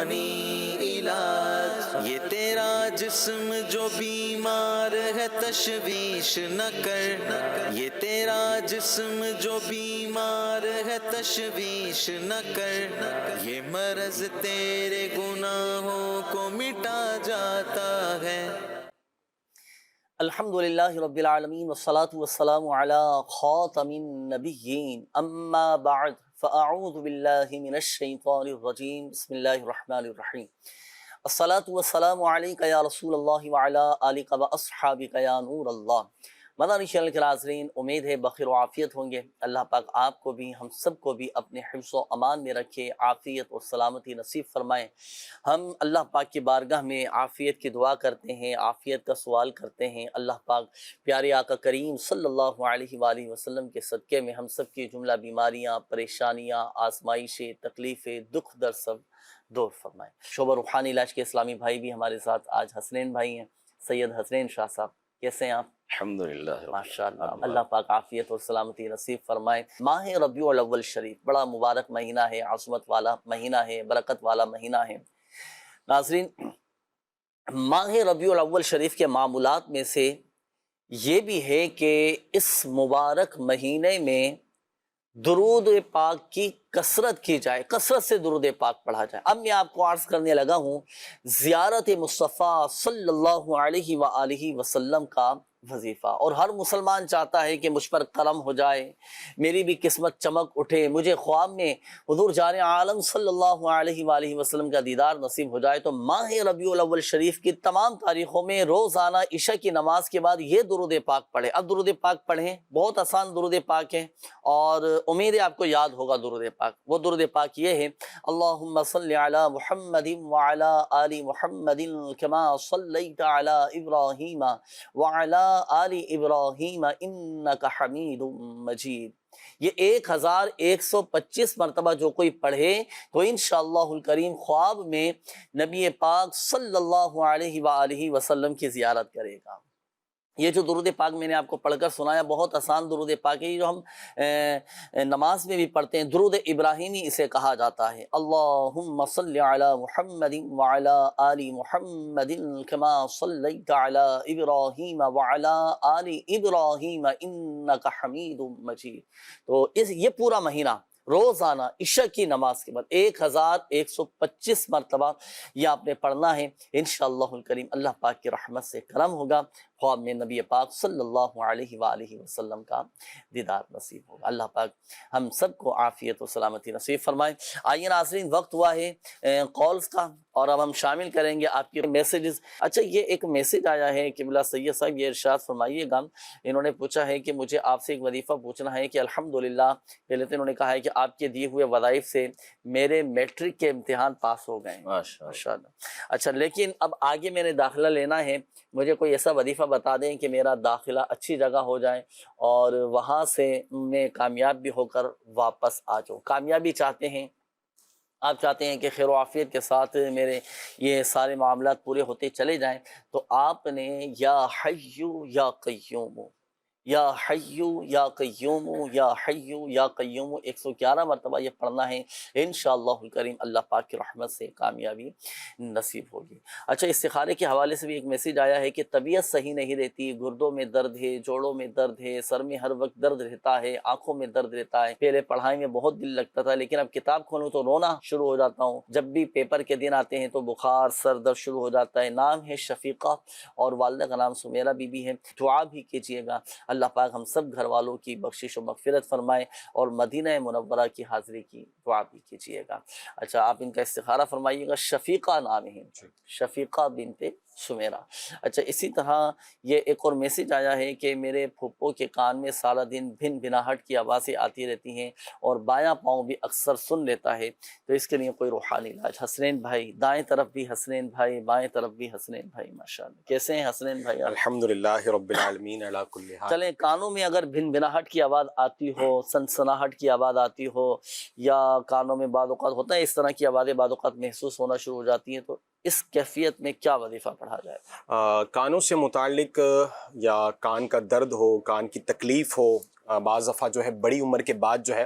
روحانی علاج، یہ تیرا جسم جو بیمار ہے تشویش نہ کر، یہ تیرا جسم جو بیمار ہے تشویش نہ کر، یہ مرض تیرے گناہوں کو مٹا جاتا ہے۔ الحمدللہ رب العالمین والصلاة والسلام علی خاتم النبیین، اما بعد فاعوذ باللہ من الشیطان الرجیم، بسم اللہ الرحمن الرحیم۔ الصلاة والسلام علیک یا رسول اللہ وعلی آلک و اصحابک یا نور اللہ۔ مدنی چینل کے ناظرین، امید ہے بخیر و عافیت ہوں گے۔ اللہ پاک آپ کو بھی ہم سب کو بھی اپنے حفظ و امان میں رکھے، عافیت اور سلامتی نصیب فرمائے۔ ہم اللہ پاک کی بارگاہ میں عافیت کی دعا کرتے ہیں، عافیت کا سوال کرتے ہیں۔ اللہ پاک پیارے آقا کریم صلی اللہ علیہ وآلہ وسلم کے صدقے میں ہم سب کی جملہ بیماریاں، پریشانیاں، آزمائشیں، تکلیفیں، دکھ در سب دور فرمائے۔ شعبہ روحانی علاج کے اسلامی بھائی بھی ہمارے ساتھ آج حسنین بھائی ہیں، سید حسنین شاہ صاحب، کیسے ہیں آپ؟ الحمدللہ ماشاءاللہ، اللہ پاک عافیت اور سلامتی نصیب فرمائے۔ ماہ ربیع الاول شریف بڑا مبارک مہینہ ہے، عظمت والا مہینہ ہے، برکت والا مہینہ ہے۔ ناظرین، ماہ ربیع الاول شریف کے معمولات میں سے یہ بھی ہے کہ اس مبارک مہینے میں درود پاک کی کثرت کی جائے، کثرت سے درود پاک پڑھا جائے۔ اب میں آپ کو عرض کرنے لگا ہوں زیارت مصطفیٰ صلی اللہ علیہ وآلہ وسلم کا وظیفہ، اور ہر مسلمان چاہتا ہے کہ مجھ پر کرم ہو جائے، میری بھی قسمت چمک اٹھے، مجھے خواب میں حضور جان عالم صلی اللہ علیہ وآلہ وسلم کا دیدار نصیب ہو جائے۔ تو ماہ ربیع الاول شریف کی تمام تاریخوں میں روزانہ عشاء کی نماز کے بعد یہ درود پاک پڑھیں۔ اب درود پاک پڑھیں، بہت آسان درود پاک ہے، اور امید ہے آپ کو یاد ہوگا درود پاک۔ وہ درود پاک یہ ہے: اللہم صلی علی محمد وعلی آل محمد کما صلیت علی ابراہیم وعلی آل ابراہیم انک حمید مجید۔ یہ 1125 مرتبہ جو کوئی پڑھے تو انشاءاللہ الکریم خواب میں نبی پاک صلی اللہ علیہ وآلہ وسلم کی زیارت کرے گا۔ یہ جو درود پاک میں نے آپ کو پڑھ کر سنایا بہت آسان درود پاک ہے، یہ جو ہم نماز میں بھی پڑھتے ہیں، درود ابراہیمی اسے کہا جاتا ہے۔ اللہم صلی علی محمد وعلی آل محمد کما صلیت علی ابراہیم وعلی آل ابراہیم انک حمید مجید۔ تو یہ پورا مہینہ روزانہ عشاء کی نماز کے بعد 1125 مرتبہ یہ آپ نے پڑھنا ہے۔ انشاءاللہ الکریم اللہ پاک کی رحمت سے کرم ہوگا، خواب میں نبی پاک صلی اللہ علیہ وآلہ وسلم کا دیدار نصیب ہوگا۔ اللہ پاک ہم سب کو عافیت و سلامتی نصیب فرمائے۔ آئیے ناظرین، وقت ہوا ہے کالز کا، اور اب ہم شامل کریں گے آپ کی میسیجز۔ اچھا، یہ ایک میسیج آیا ہے کہ بلا سید صاحب یہ ارشاد فرمائیے گا، انہوں نے پوچھا ہے کہ مجھے آپ سے ایک وظیفہ پوچھنا ہے کہ الحمدللہ، پہلے تو انہوں نے کہا ہے کہ آپ کے دیے ہوئے وظائف سے میرے میٹرک کے امتحان پاس ہو گئے ہیں، ماشاءاللہ۔ اچھا، لیکن اب آگے میں نے داخلہ لینا ہے، مجھے کوئی ایسا وظیفہ بتا دیں کہ میرا داخلہ اچھی جگہ ہو جائے اور وہاں سے میں کامیاب بھی ہو کر واپس آ جاؤں۔ کامیابی چاہتے ہیں، آپ چاہتے ہیں کہ خیر و عافیت کے ساتھ میرے یہ سارے معاملات پورے ہوتے چلے جائیں، تو آپ نے یا حیو یا قیوم، یا حیو یا قیوم، یا حیو یا قیوم 111 مرتبہ یہ پڑھنا ہے۔ انشاءاللہ الکریم اللہ پاک کی رحمت سے کامیابی نصیب ہوگی۔ اچھا، استخارے کے حوالے سے بھی ایک میسیج آیا ہے کہ طبیعت صحیح نہیں رہتی، گردوں میں درد ہے، جوڑوں میں درد ہے، سر میں ہر وقت درد رہتا ہے، آنکھوں میں درد رہتا ہے۔ پہلے پڑھائی میں بہت دل لگتا تھا، لیکن اب کتاب کھولوں تو رونا شروع ہو جاتا ہوں۔ جب بھی پیپر کے دن آتے ہیں تو بخار، سر درد شروع ہو جاتا ہے۔ نام ہے شفیقہ اور والدہ کا نام سمیرہ بی بی ہے۔ دعا بھی کیجیے گا، اللہ پاک ہم سب گھر والوں کی بخشش و مغفرت فرمائے، اور مدینہ منورہ کی حاضری کی دعا بھی کیجیے گا۔ اچھا، آپ ان کا استخارہ فرمائیے گا۔ شفیقہ نام ہے، شفیقہ بنت سمیرہ۔ اچھا، اسی طرح یہ ایک اور میسیج آیا ہے کہ میرے پھپھو کے کان میں سارا دن بھن بھناہٹ کی آوازیں آتی رہتی ہیں، اور بایاں پاؤں بھی اکثر سن لیتا ہے، تو اس کے لیے کوئی روحانی علاج۔ حسنین بھائی، دائیں طرف بھی حسنین بھائی، بائیں طرف بھی حسنین بھائی، ماشاءاللہ، کیسے ہیں حسنین بھائی؟ الحمدللہ رب العالمین علی کل حال۔ چلیں، کانوں میں اگر بھن بھناہٹ کی آواز آتی ہو، سنسناہٹ کی آواز آتی ہو، یا کانوں میں بعض اوقات ہوتا ہے اس طرح کی آوازیں بعض اوقات محسوس ہونا شروع ہو جاتی ہیں، تو اس کیفیت میں کیا وظیفہ پڑھا جائے؟ کانوں سے متعلق یا کان کا درد ہو، کان کی تکلیف ہو، بعض دفعہ جو ہے بڑی عمر کے بعد جو ہے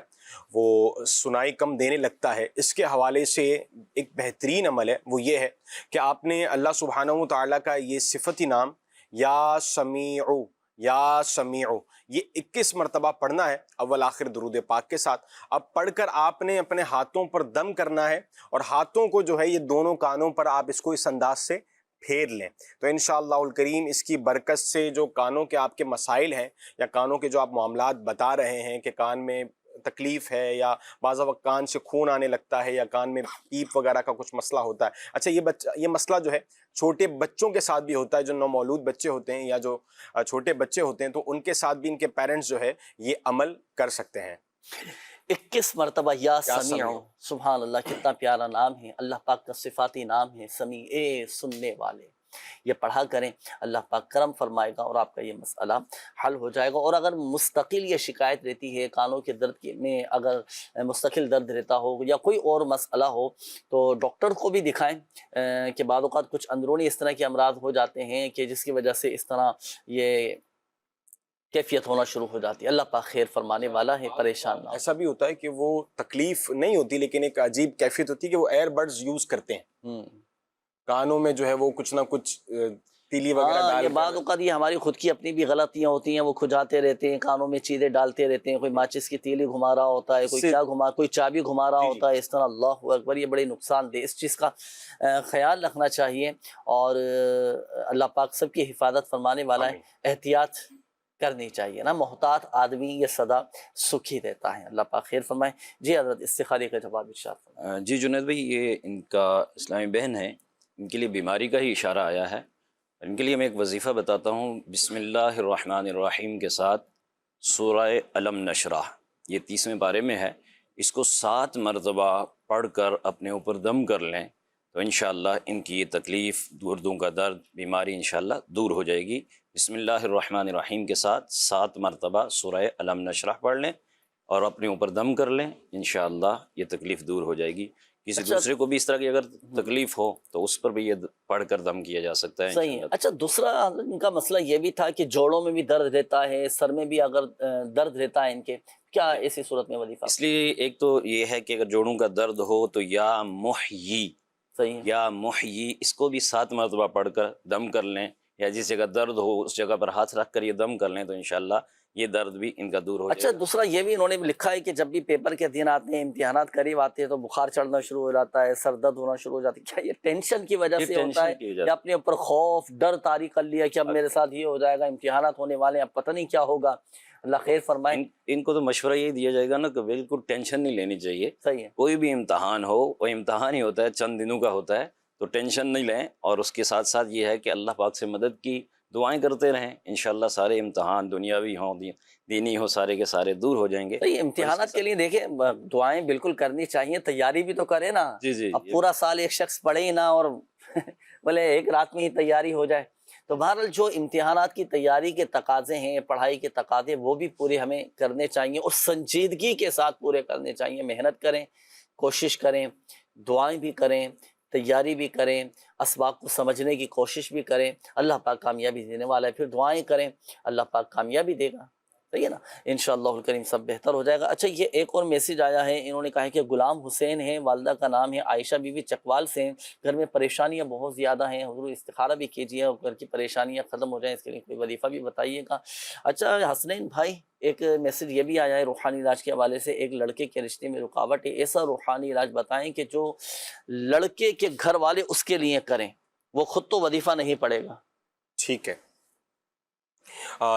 وہ سنائی کم دینے لگتا ہے، اس کے حوالے سے ایک بہترین عمل ہے، وہ یہ ہے کہ آپ نے اللہ سبحانہ و تعالیٰ کا یہ صفتی نام یا سمیع یہ 21 مرتبہ پڑھنا ہے اول آخر درود پاک کے ساتھ۔ اب پڑھ کر آپ نے اپنے ہاتھوں پر دم کرنا ہے، اور ہاتھوں کو جو ہے یہ دونوں کانوں پر آپ اس کو اس انداز سے پھیر لیں، تو انشاءاللہ الکریم اس کی برکت سے جو کانوں کے آپ کے مسائل ہیں یا کانوں کے جو آپ معاملات بتا رہے ہیں کہ کان میں تکلیف ہے یا بعض وقت کان سے خون آنے لگتا ہے یا کان میں پیپ وغیرہ کا کچھ مسئلہ ہوتا ہے، اچھا یہ مسئلہ جو ہے چھوٹے بچوں کے ساتھ بھی ہوتا ہے، جو نومولود بچے ہوتے ہیں یا جو چھوٹے بچے ہوتے ہیں، تو ان کے ساتھ بھی ان کے پیرنٹس جو ہے یہ عمل کر سکتے ہیں۔ 21 مرتبہ یا سمیع، سبحان اللہ، کتنا پیارا نام ہے، اللہ پاک کا صفاتی نام ہے سمیع، سننے والے۔ یہ پڑھا کریں، اللہ پاک کرم فرمائے گا اور آپ کا یہ مسئلہ حل ہو جائے گا۔ اور اگر مستقل یہ شکایت رہتی ہے کانوں کے درد میں، اگر مستقل درد رہتا ہو یا کوئی اور مسئلہ ہو تو ڈاکٹر کو بھی دکھائیں، کہ بعض اوقات کچھ اندرونی اس طرح کے امراض ہو جاتے ہیں کہ جس کی وجہ سے اس طرح یہ کیفیت ہونا شروع ہو جاتی ہے۔ اللہ پاک خیر فرمانے والا ہے، پریشان نہ ہو۔ ایسا بھی ہوتا ہے کہ وہ تکلیف نہیں ہوتی لیکن ایک عجیب کیفیت ہوتی ہے کہ وہ ایئر بڈز یوز کرتے ہیں، کانوں میں جو ہے وہ کچھ نہ کچھ تیلی وغیرہ ڈال یہ بعض اوقات یہ ہماری خود کی اپنی بھی غلطیاں ہوتی ہیں، وہ کھجاتے رہتے ہیں، کانوں میں چیزیں ڈالتے رہتے ہیں، کوئی ماچس کی تیلی گھما رہا ہوتا ہے، کوئی کیا کوئی چابی گھما رہا ہوتا ہے، اس طرح اللہ اکبر، یہ بڑی نقصان دہ، اس چیز کا خیال رکھنا چاہیے، اور اللہ پاک سب کی حفاظت فرمانے والا ہے، احتیاط کرنی چاہیے نا، محتاط آدمی یہ سدا سکھی رہتا ہے۔ اللہ پاک خیر فرمائے۔ جی حضرت، استخارے کا جواب ارشاد فرمائیں۔ جی جنید بھائی، یہ ان کا اسلامی بہن ہے، ان کے لیے بیماری کا ہی اشارہ آیا ہے، ان کے لیے میں ایک وظیفہ بتاتا ہوں۔ بسم اللہ الرحمن الرحیم کے ساتھ سورہ علم نشرح، یہ 30ویں پارے میں ہے، اس کو 7 مرتبہ پڑھ کر اپنے اوپر دم کر لیں تو انشاءاللہ ان کی یہ تکلیف، گردوں کا درد، بیماری انشاءاللہ دور ہو جائے گی۔ بسم اللہ الرحمن الرحیم کے ساتھ 7 مرتبہ سورہ علم نشرح پڑھ لیں اور اپنے اوپر دم کر لیں، انشاءاللہ یہ تکلیف دور ہو جائے گی۔ کسی دوسرے کو بھی اس طرح کی اگر تکلیف ہو تو اس پر بھی یہ پڑھ کر دم کیا جا سکتا ہے۔ صحیح ہے۔ اچھا، دوسرا ان کا مسئلہ یہ بھی تھا کہ جوڑوں میں بھی درد رہتا ہے، سر میں بھی اگر درد رہتا ہے ان کے، کیا ایسی صورت میں وظیفہ؟ اس لیے ایک تو یہ ہے کہ اگر جوڑوں کا درد ہو تو یا محیی، صحیح ہے، یا محیی، اس کو بھی 7 مرتبہ پڑھ کر دم کر لیں، یا جس جگہ درد ہو اس جگہ پر ہاتھ رکھ کر یہ دم کر لیں تو انشاءاللہ یہ درد بھی ان کا دور ہو جائے اچھا، گا۔ دوسرا یہ بھی انہوں نے لکھا ہے کہ جب بھی پیپر کے دن آتے ہیں، امتحانات قریب آتے ہیں تو بخار چڑھنا شروع ہو جاتا ہے، سر درد ہونا شروع ہو جاتا ہے، کیا یہ ٹینشن کی وجہ یہ سے ہوتا ٹینشن ہے کی وجہ یا اپنے اوپر خوف ڈر طاری کر لیا کہ اب میرے ساتھ یہ ہو جائے گا، امتحانات ہونے والے ہیں، اب پتہ نہیں کیا ہوگا؟ اللہ خیر فرمائے۔ ان کو تو مشورہ یہ دیا جائے گا نا کہ بالکل ٹینشن نہیں لینی چاہیے، صحیح ہے، کوئی بھی امتحان ہو وہ امتحان ہی ہوتا ہے، چند دنوں کا ہوتا ہے، تو ٹینشن نہیں لیں، اور اس کے ساتھ ساتھ یہ ہے کہ اللہ پاک سے مدد کی دعائیں کرتے رہیں، انشاءاللہ سارے امتحان دنیاوی ہوں دینی ہو سارے کے سارے دور ہو جائیں گے۔ صحیح، امتحانات کے لیے دیکھیں دعائیں بالکل کرنی چاہیے، تیاری بھی تو کرے نا۔ جی اب پورا سال ایک شخص پڑھے ہی نہ اور بولے ایک رات میں ہی تیاری ہو جائے، تو بہرحال جو امتحانات کی تیاری کے تقاضے ہیں، پڑھائی کے تقاضے، وہ بھی پورے ہمیں کرنے چاہیے اور سنجیدگی کے ساتھ پورے کرنے چاہیے۔ محنت کریں، کوشش کریں، دعائیں بھی کریں، تیاری بھی کریں، اسباب کو سمجھنے کی کوشش بھی کریں، اللہ پاک کامیابی دینے والا ہے، پھر دعائیں کریں، اللہ پاک کامیابی دے گا، صحیح ہے نا، انشاءاللہ الکریم سب بہتر ہو جائے گا۔ اچھا، یہ ایک اور میسیج آیا ہے، انہوں نے کہا ہے کہ غلام حسین ہیں، والدہ کا نام ہے عائشہ بی بی، چکوال سے ہیں، گھر میں پریشانیاں بہت زیادہ ہیں، حضور استخارہ بھی کیجیے اور گھر کی پریشانیاں ختم ہو جائیں، اس کے لیے کوئی وظیفہ بھی بتائیے گا۔ اچھا حسنین بھائی، ایک میسیج یہ بھی آیا ہے روحانی علاج کے حوالے سے، ایک لڑکے کے رشتے میں رکاوٹ ہے، ایسا روحانی علاج بتائیں کہ جو لڑکے کے گھر والے اس کے لیے کریں، وہ خود تو وظیفہ نہیں پڑے گا۔ ٹھیک ہے،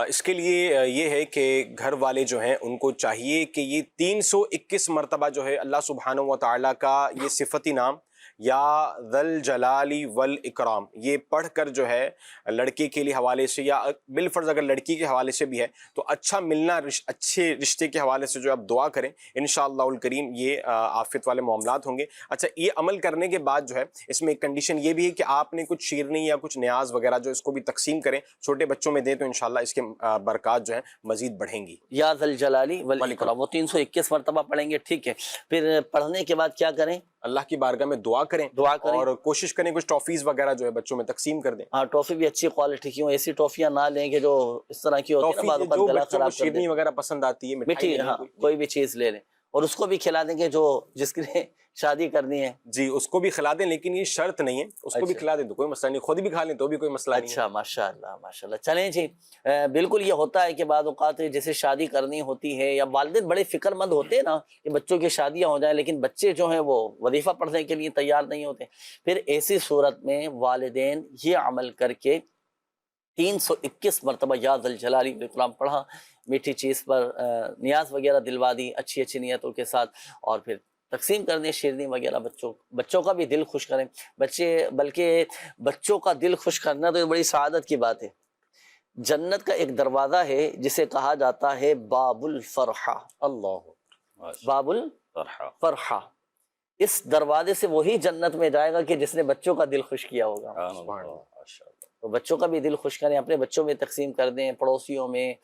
اس کے لیے یہ ہے کہ گھر والے جو ہیں ان کو چاہیے کہ یہ 321 مرتبہ جو ہے اللہ سبحانہ و تعالیٰ کا یہ صفتی نام یا ذل جلالی والاکرام یہ پڑھ کر جو ہے لڑکے کے لیے حوالے سے یا بالفرض اگر لڑکی کے حوالے سے بھی ہے تو اچھا ملنا، اچھے رشتے کے حوالے سے جو آپ دعا کریں، انشاءاللہ الکریم یہ عافیت والے معاملات ہوں گے۔ اچھا، یہ عمل کرنے کے بعد جو ہے اس میں ایک کنڈیشن یہ بھی ہے کہ آپ نے کچھ شیرنی یا کچھ نیاز وغیرہ جو اس کو بھی تقسیم کریں، چھوٹے بچوں میں دیں تو انشاءاللہ اس کے برکات جو ہیں مزید بڑھیں گی۔ یا ذل جلالی والاکرام وہ 321 مرتبہ پڑھیں گے، ٹھیک ہے۔ پھر پڑھنے کے بعد کیا کریں؟ اللہ کی بارگاہ میں دعا کریں اور کوشش کریں کچھ ٹافیز وغیرہ جو ہے بچوں میں تقسیم کر دیں۔ ہاں، ٹافی بھی اچھی کوالٹی کی ہوں، ایسی ٹافیاں نہ لیں کہ جو اس طرح کی ہوتی ہے نا، بعض اوقات گلا خراب کر دیں۔ شیرنی وغیرہ پسند آتی ہے، میٹھی، ہاں، کوئی بھی چیز لے لیں، اور اس کو بھی کھلا دیں گے جو جس کے لیے شادی کرنی ہے؟ جی اس کو بھی کھلا دیں، لیکن یہ شرط نہیں ہے، اس کو بھی اچھا کھلا دیں تو کوئی مسئلہ نہیں، خود بھی کھا لیں تو بھی کوئی مسئلہ نہیں اچھا، ماشاء اللہ ماشاء اللہ. چلیں جی، بالکل یہ ہوتا ہے کہ بعض اوقات جیسے شادی کرنی ہوتی ہے یا والدین بڑے فکر مند ہوتے ہیں نا کہ بچوں کی شادیاں ہو جائیں، لیکن بچے جو ہیں وہ وظیفہ پڑھنے کے لیے تیار نہیں ہوتے. پھر ایسی صورت میں والدین یہ عمل کر کے 321 مرتبہ یا ذا الجلال والاکرام پڑھا، میٹھی چیز پر نیاز وغیرہ دلوا دی اچھی اچھی نیتوں کے ساتھ، اور پھر تقسیم کر دیں شیرنی وغیرہ بچوں کا بھی دل خوش کریں. بلکہ بچوں کا دل خوش کرنا تو بڑی سعادت کی بات ہے. جنت کا ایک دروازہ ہے جسے کہا جاتا ہے باب الفرحہ. اللہ باب فرحہ. الفرحہ، اس دروازے سے وہی جنت میں جائے گا کہ جس نے بچوں کا دل خوش کیا ہوگا. سبحان اللہ. ماشاء اللہ. تو بچوں کا بھی دل خوش کریں، اپنے بچوں میں تقسیم کر دیں، پڑوسیوں میں،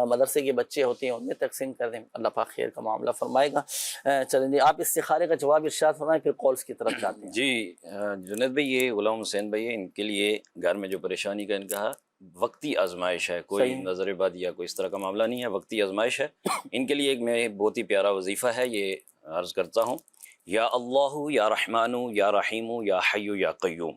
مدرسے کے بچے ہوتے ہیں ان میں تقسیم کر دیں. اللہ پاک خیر کا معاملہ فرمائے گا. چلیں جی، آپ استخارے کا جواب ارشاد فرمائیں، پھر کالز کی طرف جاتے ہیں. جی جنید بھائی، یہ غلام حسین بھائی ان کے لیے گھر میں جو پریشانی کا ان کا وقتی آزمائش ہے، کوئی صحیح. نظر بد یا کوئی اس طرح کا معاملہ نہیں ہے، وقتی آزمائش ہے. ان کے لیے ایک میں بہت ہی پیارا وظیفہ ہے، یہ عرض کرتا ہوں. یا اللہ یا رحمن یا رحیم یا حی یا قیوم.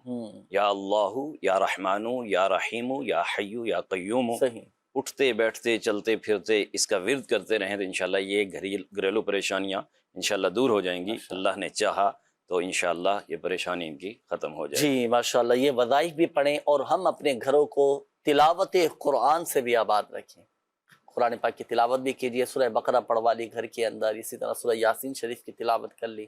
یا اللہ یا رحمن یا رحیم یا حی یا قیوم. صحیح. اٹھتے بیٹھتے چلتے پھرتے اس کا ورد کرتے رہیں تو انشاءاللہ یہ گھریلو پریشانیاں انشاءاللہ دور ہو جائیں گی. اللہ نے چاہا تو انشاءاللہ یہ پریشانی ان کی ختم ہو جائے گی. جی ماشاءاللہ، یہ وظائف بھی پڑھیں اور ہم اپنے گھروں کو تلاوت قرآن سے بھی آباد رکھیں. قرآن پاک کی تلاوت بھی کیجیے، سورہ بقرہ پڑھوا لی گھر کے اندر، اسی طرح سورہ یاسین شریف کی تلاوت کر لی.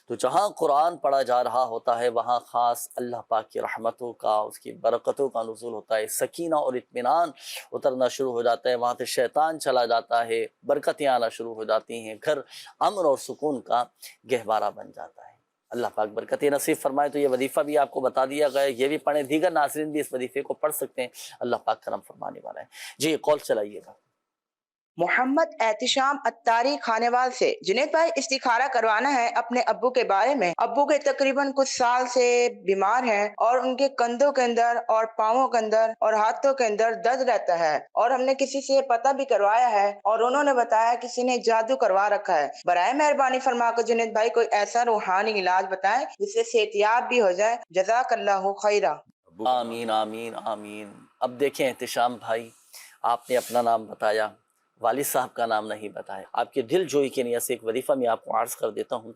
تو جہاں قرآن پڑھا جا رہا ہوتا ہے وہاں خاص اللہ پاک کی رحمتوں کا، اس کی برکتوں کا نزول ہوتا ہے، سکینہ اور اطمینان اترنا شروع ہو جاتا ہے، وہاں سے شیطان چلا جاتا ہے، برکتیں آنا شروع ہو جاتی ہیں، گھر امن اور سکون کا گہوارہ بن جاتا ہے. اللہ پاک برکتیں نصیب فرمائے. تو یہ وظیفہ بھی آپ کو بتا دیا گیا، یہ بھی پڑھیں، دیگر ناظرین بھی اس وظیفے کو پڑھ سکتے ہیں. اللہ پاک کرم فرمانے والا ہے. جی کال چلائیے گا. محمد احتشام اتاری خانوال سے. جنید بھائی، استخارہ کروانا ہے اپنے ابو کے بارے میں. ابو کے تقریباً کچھ سال سے بیمار ہیں اور ان کے کندھوں کے اندر اور پاؤں کے اندر اور ہاتھوں کے اندر درد رہتا ہے، اور ہم نے کسی سے پتہ بھی کروایا ہے اور انہوں نے بتایا کسی نے جادو کروا رکھا ہے. برائے مہربانی فرما کر جنید بھائی کوئی ایسا روحانی علاج بتائیں جس سے صحتیاب بھی ہو جائے. جزاک اللہ خیرہ. آمین آمین آمین. اب دیکھیں احتشام بھائی، آپ نے اپنا نام بتایا، والد صاحب کا نام نہیں بتایا. آپ کے دل جوئی کی نیت سے ایک وظیفہ میں آپ کو عرض کر دیتا ہوں.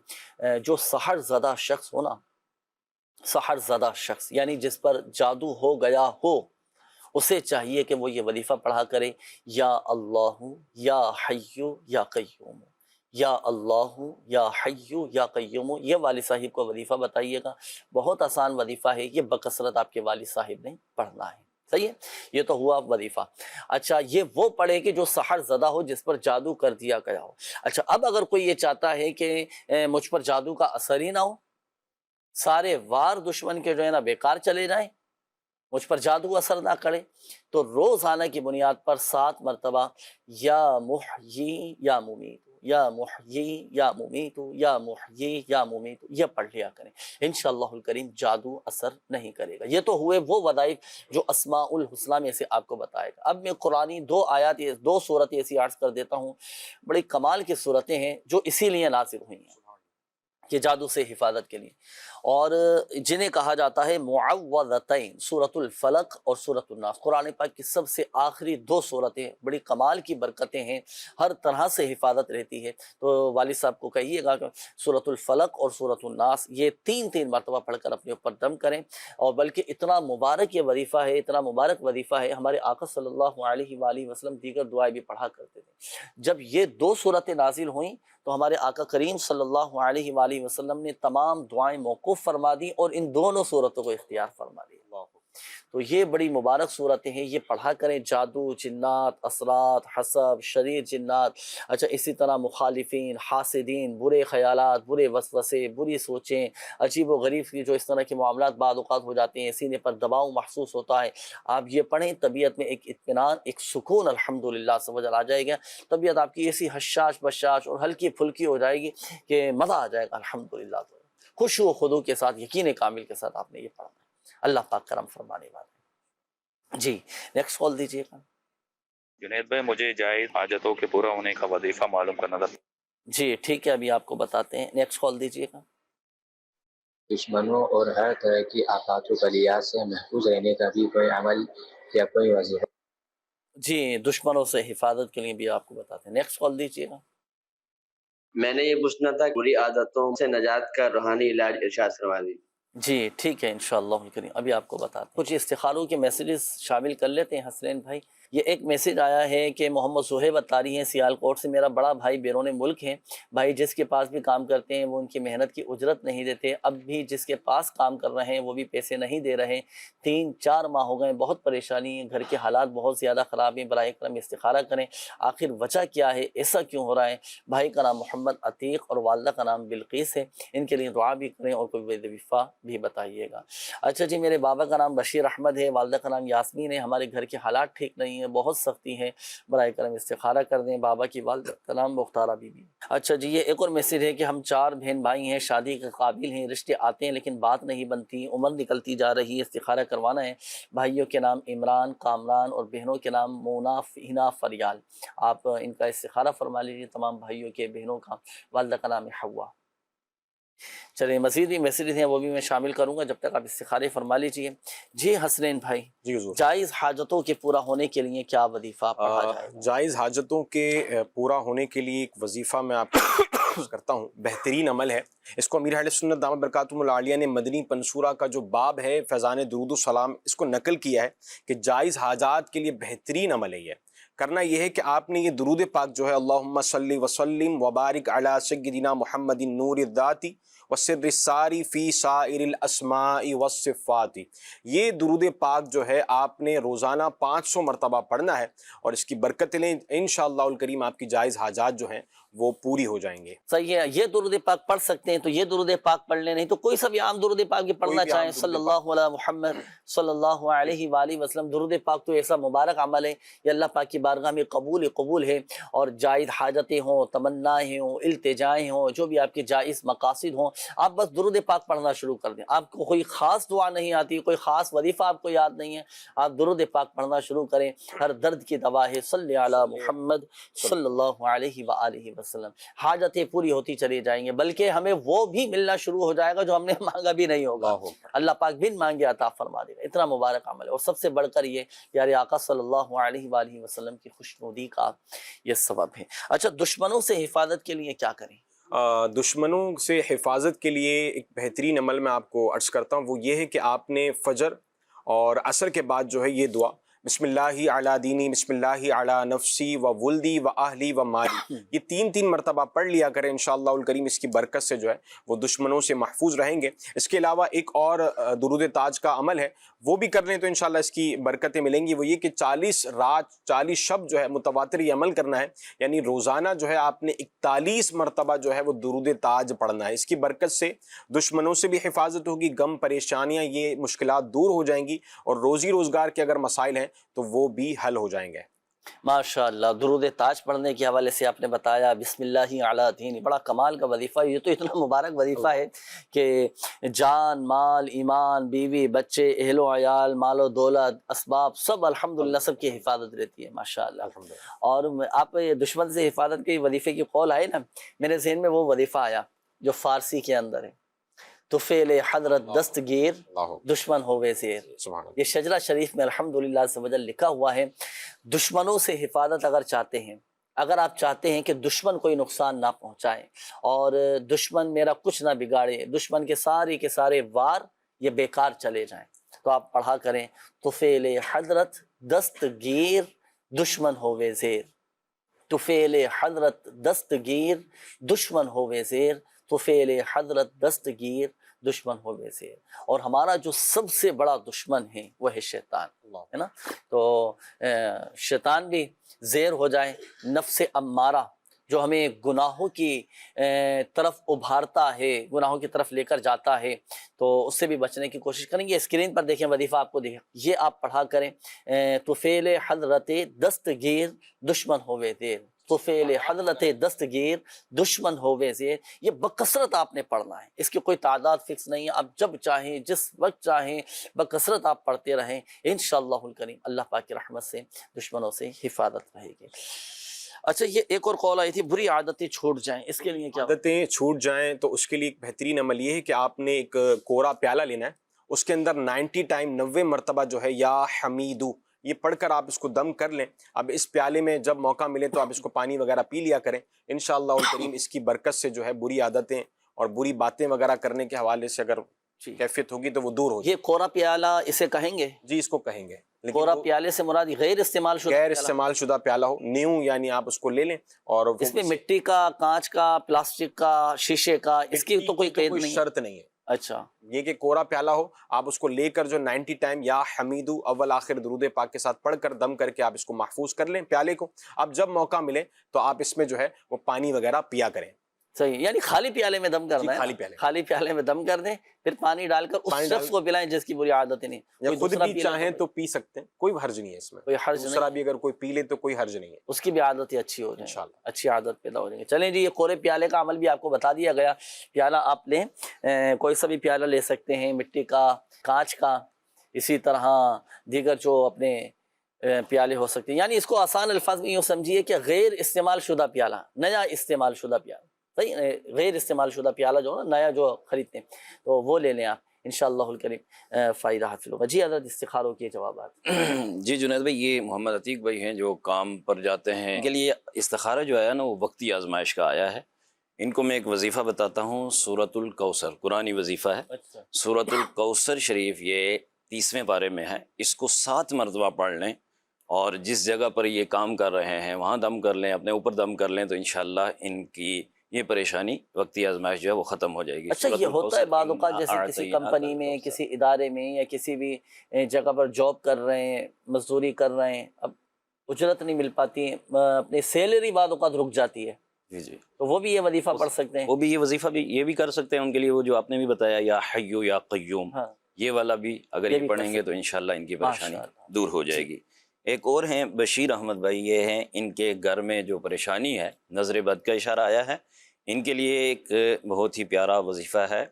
جو سحر زدہ شخص ہو نا، سحر زدہ شخص یعنی جس پر جادو ہو گیا ہو، اسے چاہیے کہ وہ یہ وظیفہ پڑھا کرے. یا اللہ یا حیو یا قیوم، یا اللہ یا حیو یا قیوم. یہ والد صاحب کو وظیفہ بتائیے گا. بہت آسان وظیفہ ہے یہ، بکثرت آپ کے والد صاحب نے پڑھنا ہے. صحیح ہے، یہ تو ہوا وظیفہ. اچھا، یہ وہ پڑھے کہ جو سحر زدہ ہو، جس پر جادو کر دیا گیا ہو. اچھا، اب اگر کوئی یہ چاہتا ہے کہ مجھ پر جادو کا اثر ہی نہ ہو، سارے وار دشمن کے جو ہے نا بیکار چلے جائیں، مجھ پر جادو اثر نہ کرے، تو روزانہ کی بنیاد پر 7 مرتبہ یا محیی یا ممیت، یا محیی یا ممیت، یا محیی یا ممیت یہ پڑھ لیا کریں. انشاءاللہ الکریم جادو اثر نہیں کرے گا. یہ تو ہوئے وہ وظائف جو اسماء الحسنہ میں سے آپ کو بتائے گا. اب میں قرآنی 2 صورتیں ایسی عرض کر دیتا ہوں، بڑی کمال کی صورتیں ہیں جو اسی لیے نازل ہوئی ہیں کہ جادو سے حفاظت کے لیے، اور جنہیں کہا جاتا ہے معوذتین، سورۃ الفلق اور سورۃ الناس. قرآن پاک کی سب سے آخری 2 صورتیں، بڑی کمال کی برکتیں ہیں، ہر طرح سے حفاظت رہتی ہے. تو والد صاحب کو کہیے گا کہ سورۃ الفلق اور سورۃ الناس یہ 3 مرتبہ پڑھ کر اپنے اوپر دم کریں. اور بلکہ اتنا مبارک یہ وظیفہ ہے، اتنا مبارک وظیفہ ہے، ہمارے آقا صلی اللہ علیہ وآلہ وسلم دیگر دعائیں بھی پڑھا کرتے تھے. جب یہ 2 صورتیں نازل ہوئیں تو ہمارے آقا کریم صلی اللہ علیہ وآلہ وسلم نے تمام دعائیں موقوف فرما دی اور ان دونوں صورتوں کو اختیار فرما دی. تو یہ بڑی مبارک صورتیں ہیں، یہ پڑھا کریں. جادو، جنات، اثرات، حسب، شریر جنات، اچھا اسی طرح مخالفین، حاسدین، برے خیالات، برے وسوسے، بری سوچیں، عجیب و غریب کی جو اس طرح کے معاملات بعض اوقات ہو جاتے ہیں، سینے پر دباؤ محسوس ہوتا ہے، آپ یہ پڑھیں، طبیعت میں ایک اطمینان، ایک سکون الحمدللہ سے وجل آ جائے گا. طبیعت آپ کی ایسی حشاش بشاش اور ہلکی پھلکی ہو جائے گی کہ مزہ آ جائے گا الحمدللہ. خوشو و خضوع کے ساتھ، یقین کامل کے ساتھ آپ نے یہ پڑھنا ہے. اللہ پاک کرم فرمانے والا. جی نیکسٹ کال دیجیے گا. جنید بھائی، مجھے جائز حاجتوں کے پورا ہونے کا وظیفہ معلوم کرنا تھا. جی ٹھیک ہے، ابھی آپ کو بتاتے ہیں، نیکسٹ کال دیجیے گا۔ دشمنوں اور ہر طرح کی آفات و بلیات سے محفوظ رہنے کا بھی کوئی عمل یا کوئی وظیفہ؟ جی دشمنوں سے حفاظت کے لیے بھی آپ کو بتاتے ہیں، نیکسٹ کال دیجیے گا۔ میں نے یہ پوچھنا تھا بری عادتوں سے نجات کا روحانی علاج ارشاد فرما دی۔ جی ٹھیک ہے انشاءاللہ الکریم، ابھی آپ کو بتاتے ہیں۔ کچھ استخاروں کے میسیجز شامل کر لیتے ہیں حسنین بھائی۔ یہ ایک میسیج آیا ہے کہ محمد صہیب اتاری ہیں سیالکوٹ سے، میرا بڑا بھائی بیرون ملک ہے، بھائی جس کے پاس بھی کام کرتے ہیں وہ ان کی محنت کی اجرت نہیں دیتے، اب بھی جس کے پاس کام کر رہے ہیں وہ بھی پیسے نہیں دے رہے، 3-4 ماہ ہو گئے، بہت پریشانی ہے، گھر کے حالات بہت زیادہ خراب ہیں، براہ کرم استخارہ کریں، آخر وجہ کیا ہے، ایسا کیوں ہو رہا ہے؟ بھائی کا نام محمد عتیق اور والدہ کا نام بلقیس ہے، ان کے لیے دعا بھی کریں اور کوئی وظیفہ بھی بتائیے گا۔ اچھا جی، میرے بابا کا نام بشیر احمد ہے، والدہ کا نام یاسمین ہے، ہمارے گھر کے حالات ٹھیک نہیں ہیں، بہت سختی ہے، براہ کرم استخارہ کر دیں۔ بابا کی والدہ کا نام مختارہ بی بی۔ اچھا جی، یہ ایک اور میسیج ہے کہ ہم 4 بہن بھائی ہیں، شادی کے قابل ہیں، رشتے آتے ہیں لیکن بات نہیں بنتی، عمر نکلتی جا رہی ہے، استخارہ کروانا ہے۔ بھائیوں کے نام عمران، کامران اور بہنوں کے نام مونا، فہنا، فریال۔ آپ ان کا استخارہ فرما لیجیے، تمام بھائیوں کے، بہنوں کا، والدہ کا نام ہے حوا۔ چلیں مزید بھی میسیجز ہیں وہ بھی میں شامل کروں گا، جب تک آپ استخارے فرما لیجیے۔ جی حسنین بھائی، جی حضور۔ جائز حاجتوں کے پورا ہونے کے لیے کیا وظیفہ پڑھا جائے گا؟ جائز حاجتوں کے پورا ہونے کے لیے ایک وظیفہ میں آپ کو کرتا ہوں، بہترین عمل ہے اس کو امیر اہل سنت دامت برکاتہم العالیہ نے مدنی پنصورہ کا جو باب ہے فیضان درود السلام اس کو نقل کیا ہے کہ جائز حاجات کے لیے بہترین عمل ہے۔ یہ کرنا یہ ہے کہ آپ نے یہ درود پاک جو ہے اللہم صلی وسلم وبارک علی سیدنا محمد نور الذاتی وسر الساری فی سائر الاسماء والصفات، یہ درود پاک جو ہے آپ نے روزانہ 500 مرتبہ پڑھنا ہے اور اس کی برکت لیں، انشاءاللہ الکریم آپ کی جائز حاجات جو ہیں وہ پوری ہو جائیں گے۔ صحیح ہے، یہ درود پاک پڑھ سکتے ہیں تو یہ درود پاک پڑھ لیں، نہیں تو کوئی سا بھی عام درود پاک بھی پڑھنا کوئی بھی عام چاہیں، درود صلی پاک۔ اللہ علیہ محمد صلی اللہ علیہ وآلہ وسلم۔ درود پاک تو ایسا مبارک عمل ہے، یہ اللہ پاک کی بارگاہ میں قبول ہے، اور جائز حاجتیں ہوں، تمنائیں ہوں، التجائیں ہوں، جو بھی آپ کے جائز مقاصد ہوں، آپ بس درود پاک پڑھنا شروع کر دیں۔ آپ کو کوئی خاص دعا نہیں آتی، کوئی خاص وظیفہ آپ کو یاد نہیں ہے، آپ درود پاک پڑھنا شروع کریں، ہر درد کی دوا ہے، صلی علی محمد صلی اللہ علیہ وآلہ وسلم۔ حاجتیں پوری ہوتی چلی جائیں گے، بلکہ ہمیں وہ بھی ملنا شروع ہو جائے گا جو ہم نے مانگا بھی نہیں ہوگا، اللہ پاک بن مانگے عطا فرما دے گا۔ اتنا مبارک عمل ہے، اور سب سے بڑھ کر یہ پیارے آقا صلی اللہ علیہ وآلہ وسلم کی خوشنودی کا یہ سبب ہے۔ اچھا، دشمنوں سے حفاظت کے لیے کیا کریں؟ دشمنوں سے حفاظت کے لیے ایک بہترین عمل میں آپ کو عرض کرتا ہوں، وہ یہ ہے کہ آپ نے فجر اور عصر کے بعد جو ہے یہ دعا بسم اللہ علی دینی، بسم اللہ علی نفسی و ولدی و اہلی و مالی، یہ 3 مرتبہ پڑھ لیا کریں، انشاءاللہ الکریم اس کی برکت سے جو ہے وہ دشمنوں سے محفوظ رہیں گے۔ اس کے علاوہ ایک اور درود تاج کا عمل ہے، وہ بھی کر لیں تو انشاءاللہ اس کی برکتیں ملیں گی، وہ یہ کہ 40 رات 40 شب جو ہے متواتر یہ عمل کرنا ہے، یعنی روزانہ جو ہے آپ نے 41 مرتبہ جو ہے وہ درود تاج پڑھنا ہے۔ اس کی برکت سے دشمنوں سے بھی حفاظت ہوگی، غم پریشانیاں یہ مشکلات دور ہو جائیں گی، اور روزی روزگار کے اگر مسائل ہیں تو وہ بھی حل ہو جائیں گے۔ ماشاءاللہ، درود تاج پڑھنے کے حوالے سے آپ نے بتایا بسم اللہ علی دین، بڑا کمال کا وظیفہ، یہ تو اتنا مبارک وظیفہ ہے کہ جان، مال، ایمان، بیوی، بچے، اہل و عیال، مال و دولت، اسباب، سب الحمدللہ سب کی حفاظت رہتی ہے ماشاءاللہ۔ اور آپ دشمن سے حفاظت کے وظیفے کی قول آئے نا، میرے ذہن میں وہ وظیفہ آیا جو فارسی کے اندر ہے، طفیل حضرت دستگیر دشمن ہوئے زیر۔ یہ شجرہ شریف میں الحمدللہ عز و جل لکھا ہوا ہے۔ دشمنوں سے حفاظت اگر چاہتے ہیں، اگر آپ چاہتے ہیں کہ دشمن کوئی نقصان نہ پہنچائے اور دشمن میرا کچھ نہ بگاڑے، دشمن کے سارے وار یہ بیکار چلے جائیں، تو آپ پڑھا کریں طفیل حضرت دستگیر دشمن ہوئے زیر، طفیل حضرت دستگیر دشمن ہوئے زیر، طفیل حضرت دستگیر دشمن ہوئے زیر۔ اور ہمارا جو سب سے بڑا دشمن ہے وہ ہے شیطان، ہے نا؟ تو شیطان بھی زیر ہو جائے، نفس امارہ جو ہمیں گناہوں کی طرف ابھارتا ہے، گناہوں کی طرف لے کر جاتا ہے، تو اس سے بھی بچنے کی کوشش کریں گے۔ اسکرین پر دیکھیں وظیفہ آپ کو دیکھیں، یہ آپ پڑھا کریں طفیل حضرت دستگیر دشمن ہوئے زیر، طفیل حضرت دستگیر دشمن ہوئے زیر۔ یہ بکثرت آپ نے پڑھنا ہے، اس کی کوئی تعداد فکس نہیں ہے، آپ جب چاہیں جس وقت چاہیں بکثرت آپ پڑھتے رہیں، انشاءاللہ الکریم اللہ پاک کی رحمت سے دشمنوں سے حفاظت رہے گی۔ اچھا یہ ایک اور کال آئی تھی بری عادتیں چھوٹ جائیں، اس کے لیے کیا؟ عادتیں چھوٹ جائیں تو اس کے لیے ایک بہترین عمل یہ ہے کہ آپ نے ایک کوڑا پیالہ لینا ہے، اس کے اندر 90 ٹائم 90 مرتبہ جو ہے یا حمیدو یہ پڑھ کر آپ اس کو دم کر لیں. اب اس پیالے میں جب موقع ملے تو آپ اس کو پانی وغیرہ پی لیا کریں. انشاءاللہ الکریم اس کی برکت سے جو ہے بری عادتیں اور بری باتیں وغیرہ کرنے کے حوالے سے اگر کیفیت ہوگی تو وہ دور ہو جائے. یہ کورا پیالہ اسے کہیں گے؟ جی اس کو کہیں گے، لیکن کورا وہ پیالے سے مراد غیر استعمال شدہ غیر پیالہ؟ استعمال شدہ پیالہ ہو، نیو یعنی آپ اس کو لے لیں. اور وہ اس میں مٹی کا، کانچ کا، پلاسٹک کا، شیشے کا، اس کی تو کوئی قید نہیں ہے؟ شرط نہیں ہے. اچھا یہ کہ کورا پیالہ ہو، آپ اس کو لے کر جو 90 ٹائم یا حمیدو اول آخر درود پاک کے ساتھ پڑھ کر دم کر کے آپ اس کو محفوظ کر لیں پیالے کو. اب جب موقع ملے تو آپ اس میں جو ہے وہ پانی وغیرہ پیا کریں. صحیح، یعنی خالی پیالے میں دم کرنا ہے، خالی پیالے میں دم کر دیں، پھر پانی ڈال کر اس شخص کو پلائیں جس کی بری عادت نہیں. یا خود بھی چاہیں تو پی سکتے ہیں، کوئی حرج نہیں ہے اس میں. کوئی حرج نہیں، دوسرا بھی اگر کوئی پی لے تو کوئی حرج نہیں ہے، اس کی بھی عادت اچھی ہو جائے، انشاءاللہ اچھی عادت پیدا ہو جائے گی. چلیں جی، یہ کورے پیالے کا عمل بھی آپ کو بتا دیا گیا. پیالہ آپ لیں، کوئی سا بھی پیالہ لے سکتے ہیں، مٹی کا، کانچ کا، اسی طرح دیگر جو اپنے پیالے ہو سکتے ہیں. یعنی اس کو آسان الفاظ میں یوں سمجھیے کہ غیر استعمال شدہ پیالہ، نیا استعمال شدہ پیالہ. صحیح، غیر استعمال شدہ پیالہ جو نا نیا جو خریدتے ہیں تو وہ لے لیں آپ، انشاءاللہ الکریم فائدہ حاصل ہوگا. جی حضرت استخاروں کے جوابات. جی جنید بھائی، یہ محمد عتیق بھائی ہیں جو کام پر جاتے ہیں، ان کے لیے استخارہ جو آیا نا وہ وقتی آزمائش کا آیا ہے. ان کو میں ایک وظیفہ بتاتا ہوں، سورۃ الکوثر قرآنی وظیفہ ہے. سورۃ الکوثر شریف یہ 30ویں پارے میں ہے. اس کو 7 مرتبہ پڑھ لیں اور جس جگہ پر یہ کام کر رہے ہیں وہاں دم کر لیں، اپنے اوپر دم کر لیں تو انشاءاللہ ان کی یہ پریشانی وقتی آزمائش جو ہے وہ ختم ہو جائے گی. اچھا یہ ہوتا ہے بعض اوقات جیسے کسی کمپنی میں، کسی ادارے میں یا کسی بھی جگہ پر جاب کر رہے ہیں، مزدوری کر رہے ہیں، اب اجرت نہیں مل پاتی، اپنی سیلری بعض اوقات رک جاتی ہے، جی جی تو وہ بھی یہ وظیفہ پڑھ سکتے ہیں؟ وہ بھی یہ وظیفہ بھی یہ بھی کر سکتے ہیں. ان کے لیے وہ جو آپ نے بھی بتایا یا حیو یا قیوم، یہ والا بھی اگر یہ پڑھیں گے تو انشاءاللہ ان کی پریشانی دور ہو جائے گی. ایک اور ہیں بشیر احمد بھائی، یہ ہیں ان کے گھر میں جو پریشانی ہے، نظر بد کا اشارہ آیا ہے. ان کے لیے ایک بہت ہی پیارا وظیفہ ہے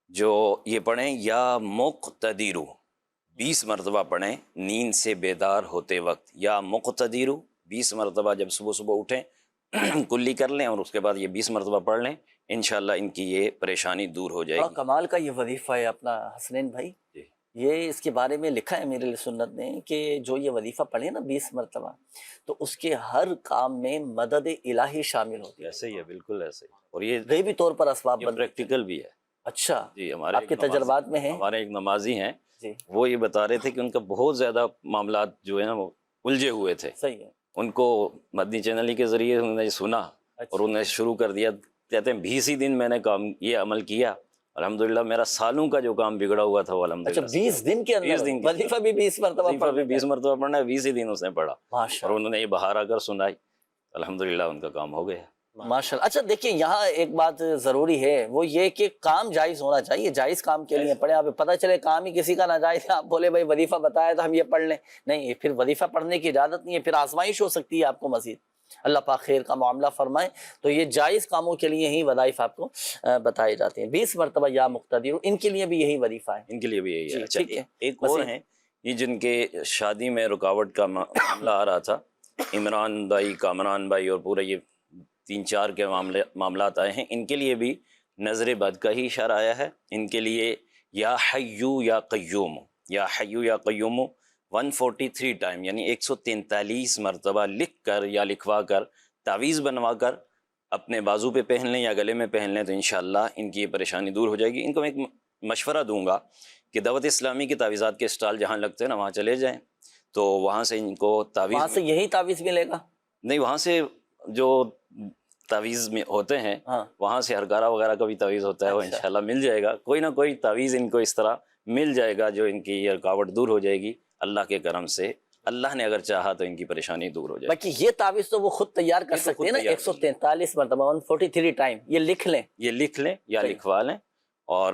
جو یہ پڑھیں، یا مقتدیرو 20 مرتبہ پڑھیں نیند سے بیدار ہوتے وقت. یا مقتدیرو 20 مرتبہ جب صبح صبح اٹھیں کلی کر لیں اور اس کے بعد یہ 20 مرتبہ پڑھ لیں، انشاءاللہ ان کی یہ پریشانی دور ہو جائے گی. کمال کا یہ وظیفہ ہے اپنا حسنین بھائی. یہ اس کے بارے میں لکھا ہے میرے سنت نے کہ جو یہ وظیفہ پڑھے نا 20 مرتبہ تو اس کے ہر کام میں مدد الہی شامل ہوتی ہے. ایسے ہی ہے، بالکل ایسے ہی. اور یہ غیبی طور پر اسباب بن پریکٹیکل بھی ہے. اچھا جی، ہمارے آپ کے تجربات میں ہیں؟ ہمارے ایک نمازی ہیں جی، وہ یہ بتا رہے تھے کہ ان کا بہت زیادہ معاملات جو ہے نا وہ الجھے ہوئے تھے. صحیح ہے. ان کو مدنی چینل کے ذریعے انہوں نے سنا اور انہوں نے شروع کر دیا. کہتے ہیں 20 ہی دن میں نے کام یہ عمل کیا، الحمدللہ میرا سالوں کا جو کام بگڑا ہوا تھا وہ الحمدللہ. اچھا 20 دن کے اندر وظیفہ بھی 20 مرتبہ پڑھنا ہے؟ 20 مرتبہ پڑھنا ہے، 20 ہی دن اس نے پڑھا ماشاءاللہ، اور انہوں نے یہ بہار آ کر سنائی، الحمدللہ ان کا کام ہو گیا. ماشاءاللہ. اچھا دیکھیں یہاں ایک بات ضروری ہے، وہ یہ کہ کام جائز ہونا چاہیے. جائز کام کے لیے پڑھیں. آپ پتہ چلے کام ہی کسی کا ناجائز ہے، آپ بولے بھائی وظیفہ بتایا تو ہم یہ پڑھ لیں، نہیں، پھر وظیفہ پڑھنے کی اجازت نہیں ہے، پھر آزمائش ہو سکتی ہے آپ کو مزید. اللہ پاک خیر کا معاملہ فرمائے. تو یہ جائز کاموں کے لیے ہی وظائف آپ کو بتائے جاتے ہیں. 20 مرتبہ یا مقتدر، ان کے لیے بھی یہی وظیفہ ہے. ان کے لیے بھی یہی ہے. ٹھیک ہے. ایک اور ہیں یہ جن کے شادی میں رکاوٹ کا معاملہ آ رہا تھا، عمران بھائی، کامران بھائی اور پورے یہ 3-4 کے معاملات آئے ہیں. ان کے لیے بھی نظر بد کا ہی اشارہ آیا ہے. ان کے لیے یا حیو یا قیوم، یا حیو یا قیوم 143 ٹائم یعنی 143 مرتبہ لکھ کر یا لکھوا کر تعویذ بنوا کر اپنے بازو پہ پہن لیں یا گلے میں پہن لیں تو انشاءاللہ ان کی یہ پریشانی دور ہو جائے گی. ان کو میں ایک مشورہ دوں گا کہ دعوت اسلامی کی تعویذات کے اسٹال جہاں لگتے ہیں نا وہاں چلے جائیں، تو وہاں سے ان کو تعویذ، وہاں سے یہی تعویذ ملے گا؟ نہیں، وہاں سے جو تعویذ میں ہوتے ہیں وہاں سے ہرکارا وغیرہ کا بھی تعویذ ہوتا ہے، وہ انشاءاللہ مل جائے گا. کوئی نہ کوئی تعویذ ان کو اس طرح مل جائے گا جو ان کی یہ رکاوٹ دور ہو جائے گی اللہ کے کرم سے. اللہ نے اگر چاہا تو ان کی پریشانی دور ہو جائے. باقی یہ تعویذ تو وہ خود تیار کر سکتے ہیں نا. 143 مرتبہ 143 ٹائم یہ لکھ لیں، یہ لکھ لیں یا لکھوا لیں اور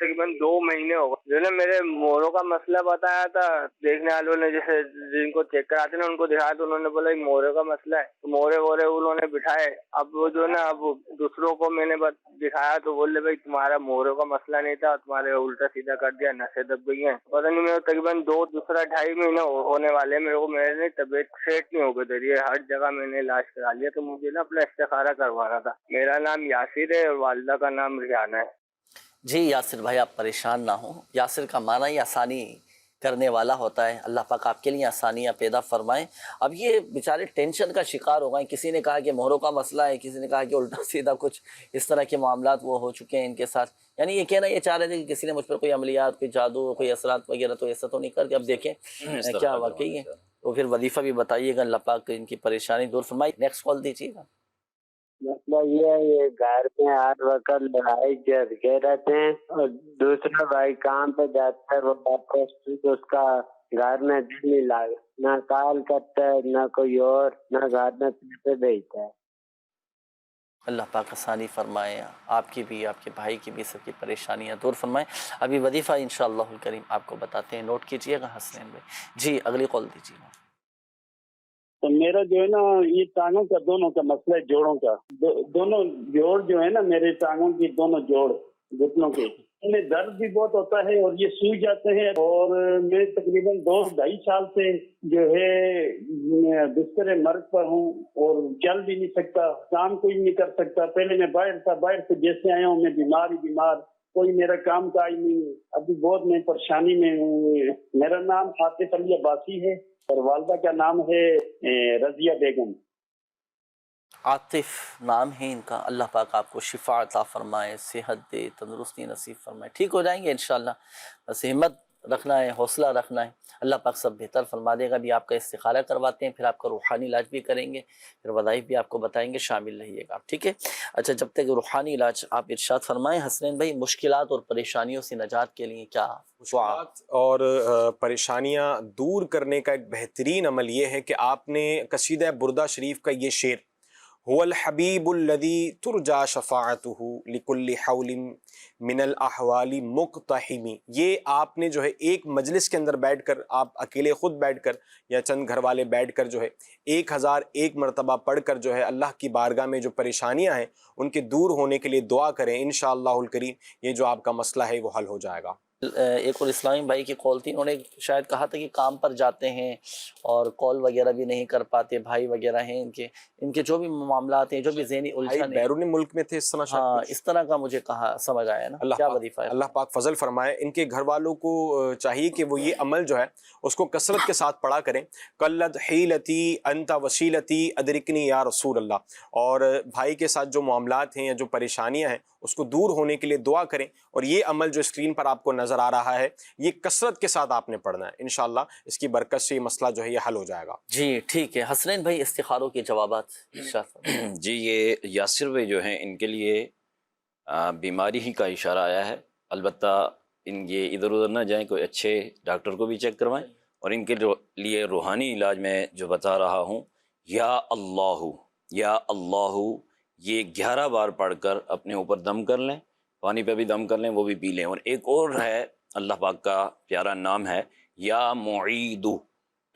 تقریباً 2 مہینے ہو گئے. جو نے میرے موروں کا مسئلہ بتایا تھا دیکھنے والوں نے، جیسے جن کو چیک کراتے نا ان کو دکھایا تو انہوں نے بولا مورے کا مسئلہ ہے، تو مورے وورے انہوں نے بٹھائے. اب وہ جو نا اب دوسروں کو میں نے دکھایا تو بولے بھائی تمہارا موروں کا مسئلہ نہیں تھا، تمہارے الٹا سیدھا کر دیا، نسیں دب گئی ہیں. پتہ نہیں میرے تقریباً 2.5 مہینے ہونے والے میرے کو، میرے طبیعت سیٹ نہیں ہو گئی دے رہی ہے. ہر جگہ میں نے علاج کرا لیا، تو مجھے نا اپنا استخارہ کروانا تھا. میرا نام یاسر ہے اور والدہ کا نام ریحانہ ہے. جی یاسر بھائی آپ پریشان نہ ہوں، یاسر کا معنی ہی آسانی کرنے والا ہوتا ہے. اللہ پاک آپ کے لیے آسانیاں پیدا فرمائیں. اب یہ بیچارے ٹینشن کا شکار ہو گئے. کسی نے کہا کہ مہروں کا مسئلہ ہے، کسی نے کہا کہ الٹا سیدھا کچھ اس طرح کے معاملات وہ ہو چکے ہیں ان کے ساتھ. یعنی یہ کہنا یہ چاہ رہے تھے کہ کسی نے مجھ پر کوئی عملیات، کوئی جادو، کوئی اثرات وغیرہ تو ایسا تو نہیں کر کے. اب دیکھیں کیا واقعی ہے، تو پھر وظیفہ بھی بتائیے گا. اللہ پاک ان کی پریشانی دور فرمائے. نیکسٹ کال دیجیے گا. مسئلہ یہ ہے، یہ گھر میں ہر وقت لڑائی جھگڑے رہتے ہیں، اور دوسرا بھائی کام پہ جاتا ہے، وہ واپس اس کا گھر میں دل نہیں لگا، نہ کال کرتا ہے، نہ کوئی اور، نہ گھر میں پیسے بھیجتا ہے. اللہ پاک آسانی فرمائے، آپ کی بھی، آپ کے بھائی کی بھی، سب کی پریشانیاں دور فرمائے. ابھی وظیفہ انشاءاللہ الکریم آپ کو بتاتے ہیں، نوٹ کیجئے گا حسنین بھائی. جی اگلی کال دیجیے گا. تو میرا جو ہے نا یہ ٹانگوں کا دونوں کا مسئلہ ہے، جوڑوں کا. دونوں جوڑ جو ہے نا میرے ٹانگوں کی دونوں جوڑ گھٹنوں کے، ان میں درد بھی بہت ہوتا ہے اور یہ سوج جاتے ہیں. اور میں تقریباً 2-2.5 سال سے جو ہے بستر مرگ پر ہوں اور چل بھی نہیں سکتا، کام کوئی نہیں کر سکتا. پہلے میں باہر تھا، باہر سے جیسے آیا ہوں میں بیمار ہی بیمار، کوئی میرا کام کاج نہیں. ابھی بہت میں پریشانی میں ہوں. میرا نام عاطف علی عباسی ہے اور والدہ کا نام ہے رضیہ بیگم. عاطف نام ہے ان کا. اللہ پاک آپ کو شفا عطا فرمائے، صحت دے، تندرستی نصیب فرمائے. ٹھیک ہو جائیں گے انشاءاللہ. بس ہمت رکھنا ہے، حوصلہ رکھنا ہے. اللہ پاک سب بہتر فرما دے گا. بھی آپ کا استخارہ کرواتے ہیں، پھر آپ کا روحانی علاج بھی کریں گے، پھر وظائف بھی آپ کو بتائیں گے، شامل رہیے گا. ٹھیک ہے. اچھا جب تک روحانی علاج آپ ارشاد فرمائیں حسنین بھائی، مشکلات اور پریشانیوں سے نجات کے لیے کیا مشکلات اور پریشانیاں دور کرنے کا ایک بہترین عمل یہ ہے کہ آپ نے قصیدہ بردہ شریف کا یہ شعر، هو الحبیب الذی ترجا شفاعتہ لکل حول من الاحوال مقتحم، یہ آپ نے جو ہے ایک مجلس کے اندر بیٹھ کر، آپ اکیلے خود بیٹھ کر یا چند گھر والے بیٹھ کر جو ہے 1001 مرتبہ پڑھ کر جو ہے اللہ کی بارگاہ میں جو پریشانیاں ہیں ان کے دور ہونے کے لیے دعا کریں. انشاءاللہ الکریم یہ جو آپ کا مسئلہ ہے وہ حل ہو جائے گا. ایک اور اسلامی بھائی کی کال تھی، انہوں نے شاید کہا تھا کہ کام پر جاتے ہیں اور کال وغیرہ بھی نہیں کر پاتے. بھائی وغیرہ ہیں ان کے جو بھی معاملات ہیں، جو بھی ذہنی الجھن ہے، بیرون ملک میں تھے اس طرح. ہاں اس طرح کا مجھے کہا سمجھ آیا نا. کیا وظیفہ ہے؟ اللہ پاک فضل فرمائے. ان کے گھر والوں کو چاہیے کہ وہ یہ عمل جو ہے اس کو کثرت کے ساتھ پڑھا کریں. قلت حیلتی انت وسیلتی ادرکنی یا رسول اللہ. اور بھائی کے ساتھ جو معاملات ہیں یا جو پریشانیاں ہیں اس کو دور ہونے کے لیے دعا کریں. اور یہ عمل جو اسکرین پر آپ کو نظر آ رہا ہے یہ کثرت کے ساتھ آپ نے پڑھنا ہے. انشاءاللہ اس کی برکت سے یہ مسئلہ جو ہے یہ حل ہو جائے گا. جی ٹھیک ہے. حسنین بھائی استخاروں کے جوابات. جی یہ یاسر بھائی جو ہیں ان کے لیے بیماری ہی کا اشارہ آیا ہے. البتہ یہ ادھر ادھر نہ جائیں، کوئی اچھے ڈاکٹر کو بھی چیک کروائیں. اور ان کے لیے روحانی علاج میں جو بتا رہا ہوں، یا اللہ یہ 11 بار پڑھ کر اپنے اوپر دم کر لیں، پانی پہ بھی دم کر لیں، وہ بھی پی لیں. اور ایک اور ہے اللہ پاک کا پیارا نام ہے یا معیدو.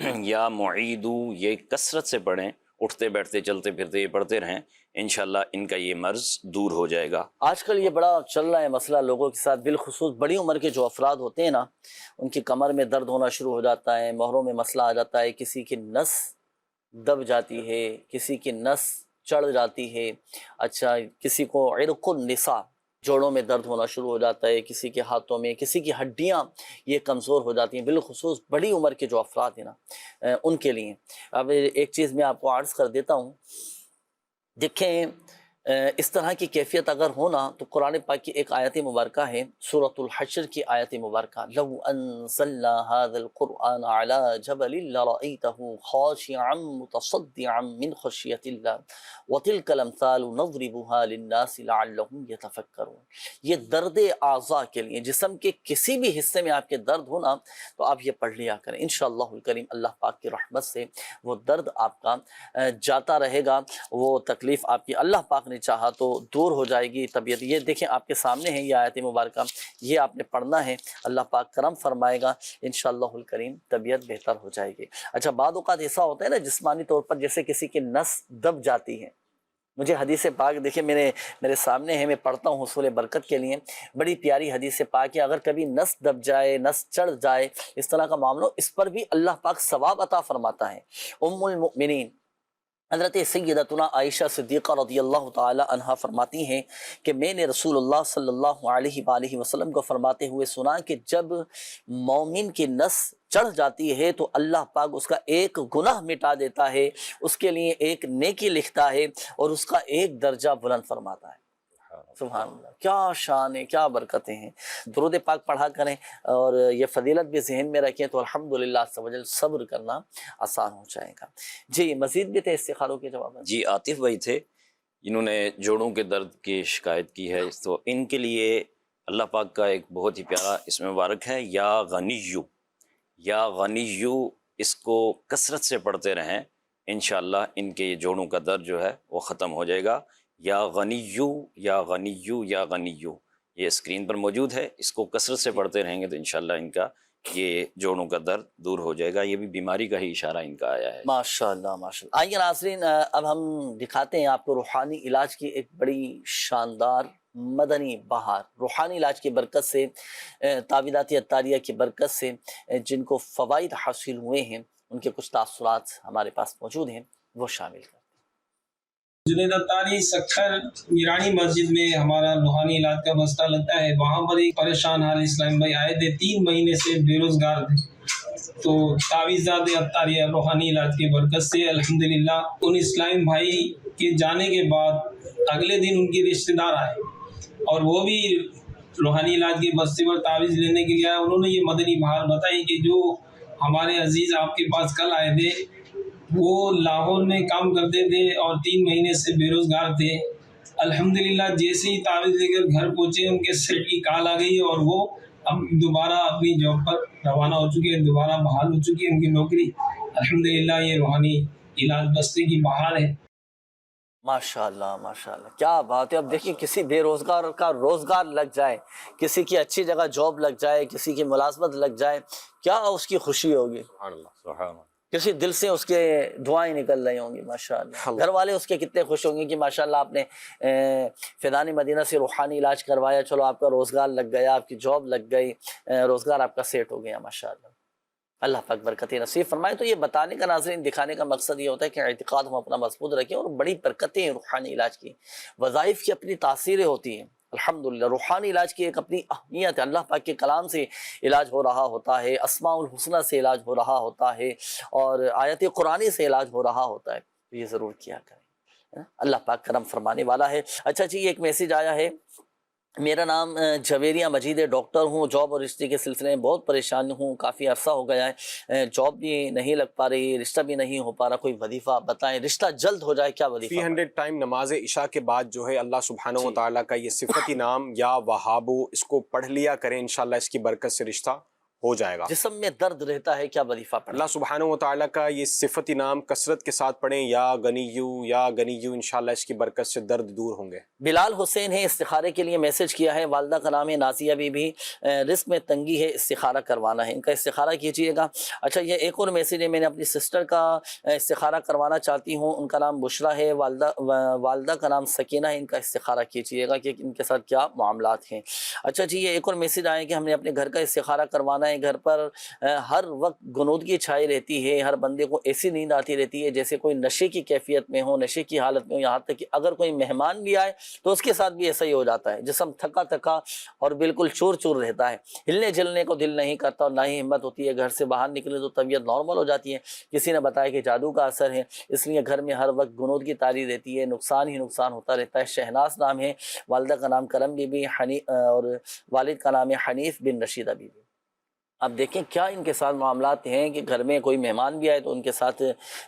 یا معیدو یہ کثرت سے پڑھیں، اٹھتے بیٹھتے چلتے پھرتے یہ پڑھتے رہیں، انشاءاللہ ان کا یہ مرض دور ہو جائے گا. آج کل یہ بڑا چل رہا ہے مسئلہ لوگوں کے ساتھ، بالخصوص بڑی عمر کے جو افراد ہوتے ہیں نا، ان کی کمر میں درد ہونا شروع ہو جاتا ہے، مہروں میں مسئلہ آ جاتا ہے، کسی کی نس دب جاتی ہے، کسی کی نس چڑھ جاتی ہے. اچھا کسی کو عرق النساء جوڑوں میں درد ہونا شروع ہو جاتا ہے، کسی کے ہاتھوں میں، کسی کی ہڈیاں یہ کمزور ہو جاتی ہیں، بالخصوص بڑی عمر کے جو افراد ہیں نا ان کے لیے. اب ایک چیز میں آپ کو عرض کر دیتا ہوں، دیکھیں اس طرح کی کیفیت اگر ہونا تو قرآن پاک کی ایک آیت مبارکہ ہے، سورۃ الحشر کی آیت مبارکہ، لو انزلنا هذا القرآن على جبل لرأيته خاشعا متصدعا من خشية الله وتلك الامثال نضربها للناس لعلهم يتفكرون. یہ درد اعضاء کے لیے، جسم کے کسی بھی حصے میں آپ کے درد ہونا تو آپ یہ پڑھ لیا کریں. انشاءاللہ الکریم اللہ پاک کی رحمت سے وہ درد آپ کا جاتا رہے گا، وہ تکلیف آپ کی اللہ پاک نے چاہا تو دور ہو جائے گی طبیعت. یہ دیکھیں آپ کے سامنے ہے یہ آیت مبارکہ, یہ آپ نے پڑھنا ہے, اللہ پاک کرم فرمائے گا انشاءاللہ الکریم طبیعت بہتر ہو جائے گی. اچھا بعض اوقات ایسا ہوتا ہے نا جسمانی طور پر جیسے کسی کی نس دب جاتی ہے. مجھے حدیث پاک دیکھیں میرے سامنے ہے, میں پڑھتا ہوں حصول برکت کے لیے. بڑی پیاری حدیث پاک ہے. اگر کبھی نس دب جائے, نس چڑھ جائے, اس طرح کا معاملہ, اس پر بھی اللہ پاک ثواب عطا فرماتا ہے. ام المؤمنین حضرت سیدتنا عائشہ صدیقہ رضی اللہ تعالی عنہا فرماتی ہیں کہ میں نے رسول اللہ صلی اللہ علیہ وآلہ وسلم کو فرماتے ہوئے سنا کہ جب مومن کی نس چڑھ جاتی ہے تو اللہ پاک اس کا ایک گناہ مٹا دیتا ہے, اس کے لیے ایک نیکی لکھتا ہے اور اس کا ایک درجہ بلند فرماتا ہے. سبحان اللہ, کیا شان ہے, کیا برکتیں ہیں. درود پاک پڑھا کریں اور یہ فضیلت بھی ذہن میں رکھیں تو الحمدللہ عز و جل صبر کرنا آسان ہو جائے گا. جی مزید بھی تھے استخاروں کے جواب؟ جی عاطف بھائی تھے, انہوں نے جوڑوں کے درد کی شکایت کی ہے, تو ان کے لیے اللہ پاک کا ایک بہت ہی پیارا اسم مبارک ہے یا غنیو. یا غنیو اس کو کثرت سے پڑھتے رہیں, انشاءاللہ ان کے جوڑوں کا درد جو ہے وہ ختم ہو جائے گا. یا غنیو یا غنیو یا غنیو, یہ اسکرین پر موجود ہے, اس کو کثرت سے پڑھتے رہیں گے تو انشاءاللہ ان کا یہ جوڑوں کا درد دور ہو جائے گا. یہ بھی بیماری کا ہی اشارہ ان کا آیا ہے. ماشاءاللہ ماشاءاللہ. آئیے ناظرین اب ہم دکھاتے ہیں آپ کو روحانی علاج کی ایک بڑی شاندار مدنی بہار. روحانی علاج کی برکت سے, تعویذات عطاریہ کی برکت سے جن کو فوائد حاصل ہوئے ہیں ان کے کچھ تاثرات ہمارے پاس موجود ہیں, وہ شامل کریں. جنید عطاری سکھر میرانی مسجد میں ہمارا روحانی علاج کا بستہ لگتا ہے. وہاں پر ایک پریشان حال اسلام بھائی آئے تھے, 3 مہینے سے بے روزگار تھے. تو تعویذات عطاریہ روحانی علاج کی برکت سے الحمدللہ ان اسلام بھائی کے جانے کے بعد اگلے دن ان کے رشتہ دار آئے اور وہ بھی روحانی علاج کے بستے پر تعویذ لینے کے لیے آئے. انہوں نے یہ مدنی بہار بتائی کہ جو ہمارے عزیز آپ کے پاس کل آئے تھے وہ لاہور میں کام کرتے تھے اور 3 مہینے سے بے روزگار تھے. الحمدللہ جیسے ہی تعویذ لے کر گھر پہنچے ان کے سیٹ کی کال آ گئی اور وہ اب دوبارہ اپنی جاب پر روانہ ہو چکے ہیں, دوبارہ بحال ہو چکی ہے ان کی نوکری. الحمدللہ یہ روحانی علاج بستے کی بہار ہے. ماشاءاللہ ماشاءاللہ, کیا بات ہے. اب دیکھیے کسی بے روزگار کا روزگار لگ جائے, کسی کی اچھی جگہ جاب لگ جائے, کسی کی ملازمت لگ جائے, کیا اس کی خوشی ہوگی. سبحان اللہ سبحان اللہ. کسی دل سے اس کے دعائیں نکل رہی ہوں گی ماشاءاللہ. گھر والے اس کے کتنے خوش ہوں گے کہ ماشاءاللہ آپ نے فیضان مدینہ سے روحانی علاج کروایا, چلو آپ کا روزگار لگ گیا, آپ کی جاب لگ گئی, روزگار آپ کا سیٹ ہو گیا ماشاءاللہ. اللہ پاک برکتیں نصیب فرمائے. تو یہ بتانے کا ناظرین, دکھانے کا مقصد یہ ہوتا ہے کہ اعتقاد ہم اپنا مضبوط رکھیں اور بڑی برکتیں روحانی علاج کی, وظائف کی اپنی تاثیریں ہوتی ہیں. الحمدللہ روحانی علاج کی ایک اپنی اہمیت ہے. اللہ پاک کے کلام سے علاج ہو رہا ہوتا ہے, اسماء الحسنہ سے علاج ہو رہا ہوتا ہے اور آیت قرآنی سے علاج ہو رہا ہوتا ہے. تو یہ ضرور کیا کریں, اللہ پاک کرم فرمانے والا ہے. اچھا جی, ایک میسیج آیا ہے, میرا نام جویریہ مجید ہے, ڈاکٹر ہوں, جاب اور رشتے کے سلسلے میں بہت پریشان ہوں, کافی عرصہ ہو گیا ہے, جاب بھی نہیں لگ پا رہی, رشتہ بھی نہیں ہو پا رہا, کوئی وظیفہ بتائیں, رشتہ جلد ہو جائے, کیا وظیفہ؟ 300 ٹائم نماز عشاء کے بعد جو ہے اللہ سبحانہ و تعالیٰ کا یہ صفتی نام یا وہابو, اس کو پڑھ لیا کریں, انشاءاللہ اس کی برکت سے رشتہ ہو جائے گا. جسم میں درد رہتا ہے, کیا وظیفہ پڑھیں؟ اللہ سبحانہ و تعالیٰ کا یہ صفتی نام کثرت کے ساتھ پڑھیں, یا غنیو, انشاءاللہ اس کی برکت سے درد دور ہوں گے. بلال حسین ہے, استخارے کے لیے میسج کیا ہے, والدہ کا نام ہے نازیہ بی بی, رزق میں تنگی ہے, استخارہ کروانا ہے, ان کا استخارہ کیجئے گا. اچھا یہ ایک اور میسج ہے, میں نے اپنی سسٹر کا استخارہ کروانا چاہتی ہوں, ان کا نام بشرا ہے, والدہ کا نام سکینہ ہے, ان کا استخارہ کیجئے گا کہ ان کے ساتھ کیا معاملات ہیں. اچھا جی, یہ ایک اور میسج آئے کہ ہم نے اپنے گھر کا استخارہ کروانا ہے, گھر پر ہر وقت غنودگی چھائی رہتی ہے, ہر بندے کو ایسی نیند آتی رہتی ہے جیسے کوئی نشے کی کیفیت میں ہو, نشے کی حالت میں ہو, یہاں تک کہ اگر کوئی مہمان بھی آئے تو اس کے ساتھ بھی ایسا ہی ہو جاتا ہے, جسم تھکا تھکا اور بالکل چور چور رہتا ہے, ہلنے جلنے کو دل نہیں کرتا اور نہ ہی ہمت ہوتی ہے, گھر سے باہر نکلے تو طبیعت نارمل ہو جاتی ہے. کسی نے بتایا کہ جادو کا اثر ہے, اس لیے گھر میں ہر وقت غنودگی طاری رہتی ہے, نقصان ہی نقصان ہوتا رہتا ہے. شہناز نام ہے, والدہ کا نام کرم بی بی, اور والد کا نام ہے حنیف بن رشیدہ بی بی. اب دیکھیں کیا ان کے ساتھ معاملات ہیں کہ گھر میں کوئی مہمان بھی آئے تو ان کے ساتھ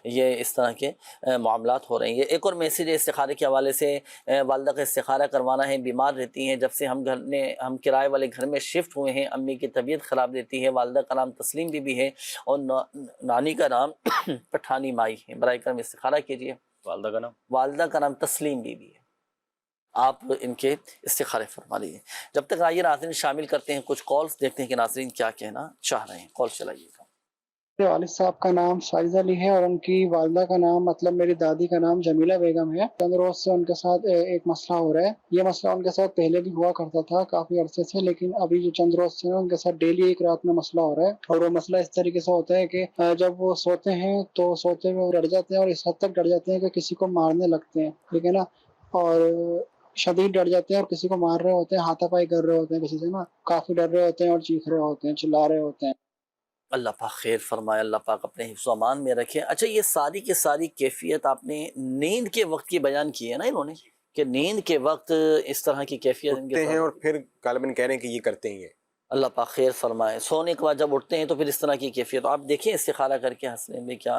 یہ اس طرح کے معاملات ہو رہے ہیں. یہ ایک اور میسیج ہے استخارے کے حوالے سے, والدہ کا استخارہ کروانا ہے, بیمار رہتی ہیں, جب سے ہم کرائے والے گھر میں شفٹ ہوئے ہیں, امی کی طبیعت خراب رہتی ہے, والدہ کا نام تسلیم بی بی ہے اور نانی کا نام پٹھانی مائی ہے. برائے کرم استخارہ کیجیے. والدہ کا نام تسلیم بی بی ہے. آپ ان کے استخارے فرما لیجیے۔ جب تک آئیے ناظرین شامل کرتے ہیں کچھ کالز، دیکھتے ہیں کہ ناظرین کیا کہنا چاہ رہے ہیں۔ کال چلائیے گا۔ میرے والد صاحب کا نام شائزہ علی ہے اور ان کی والدہ کا نام مطلب میری دادی کا نام جمیلہ بیگم ہے۔ چند روز سے ان کے ساتھ ایک مسئلہ ہو رہا ہے۔ یہ مسئلہ ان کے ساتھ پہلے بھی ہوا کرتا تھا کافی عرصے سے، لیکن ابھی جو چند روز سے ان کے ساتھ ڈیلی ایک رات میں مسئلہ ہو رہا ہے، اور وہ مسئلہ اس طریقے سے ہوتا ہے کہ جب وہ سوتے ہیں تو سوتے میں وہ ڈر جاتے ہیں، اور اس حد تک ڈر جاتے ہیں کہ کسی کو مارنے لگتے ہیں، ٹھیک ہے نا، اور شدید ڈر جاتے ہیں اور کسی کو مار رہے ہوتے ہیں، ہاتھا پائی کر رہے ہوتے ہیں کسی سے نا، کافی ڈر رہے ہوتے ہیں اور چیخ رہے ہوتے ہیں، چلا رہے ہوتے ہیں۔ اللہ پاک خیر فرمائے، اللہ پاک اپنے حفظ و امان میں رکھے۔ اچھا یہ ساری کی ساری کیفیت آپ نے نیند کے وقت کی بیان کی ہے نا انہوں نے، کہ نیند کے وقت اس طرح کی کیفیت ان کے اٹھتے ہیں ساتھ، اور پھر غالباً کہہ رہے ہیں کہ یہ کرتے ہی ہیں۔ اللہ پاک خیر فرمائے۔ سونے کے بعد جب اٹھتے ہیں تو پھر اس طرح کی کیفیت، آپ دیکھیں استخارہ کر کے حسنے میں کیا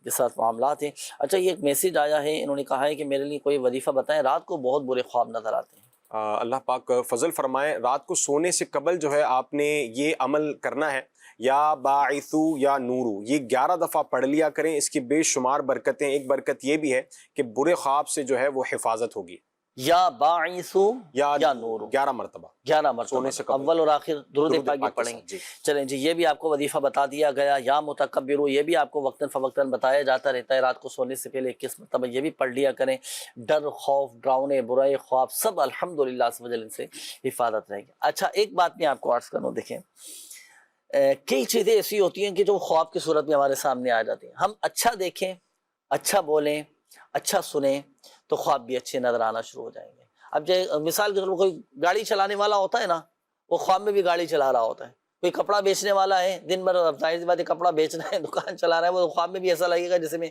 کے ساتھ معاملات ہیں۔ اچھا یہ ایک میسیج آیا ہے، انہوں نے کہا ہے کہ میرے لیے کوئی وظیفہ بتائیں، رات کو بہت برے خواب نظر آتے ہیں۔ اللہ پاک فضل فرمائے، رات کو سونے سے قبل جو ہے آپ نے یہ عمل کرنا ہے، یا باعثو یا نورو، یہ 11 دفعہ پڑھ لیا کریں، اس کی بے شمار برکتیں۔ ایک برکت یہ بھی ہے کہ برے خواب سے جو ہے وہ حفاظت ہوگی۔ یا باعثو یا نورو، 11 مرتبہ 11 مرتبہ سونے سے قبل اول اور آخر درود پاک پاک کے پڑھیں ساتھ، گے۔ جی۔ چلیں جی، یہ بھی آپ کو وظیفہ بتا دیا گیا۔ یا متکبرو، یہ بھی آپ کو وقتاً فوقتاً بتایا جاتا رہتا ہے، رات کو سونے سے پہلے 21 مرتبہ یہ بھی پڑھ لیا کریں۔ ڈر، خوف، ڈراؤنے، برائے خواب سب الحمدللہ سے وجل ان سے حفاظت رہے گی۔ اچھا ایک بات میں آپ کو عرض کروں، دیکھیں کئی چیزیں ایسی ہوتی ہیں کہ جو خواب کی صورت میں ہمارے سامنے آ جاتی ہیں، ہم اچھا دیکھیں، اچھا بولیں، اچھا سنیں تو خواب بھی اچھے نظر آنا شروع ہو جائیں گے۔ اب جو مثال کے طور پر کوئی گاڑی چلانے والا ہوتا ہے نا، وہ خواب میں بھی گاڑی چلا رہا ہوتا ہے۔ کوئی کپڑا بیچنے والا ہے، دن بھر ظاہر سی بات ہے کپڑا بیچنا ہے، دکان چلا رہا ہے، وہ خواب میں بھی ایسا لگے گا جیسے میں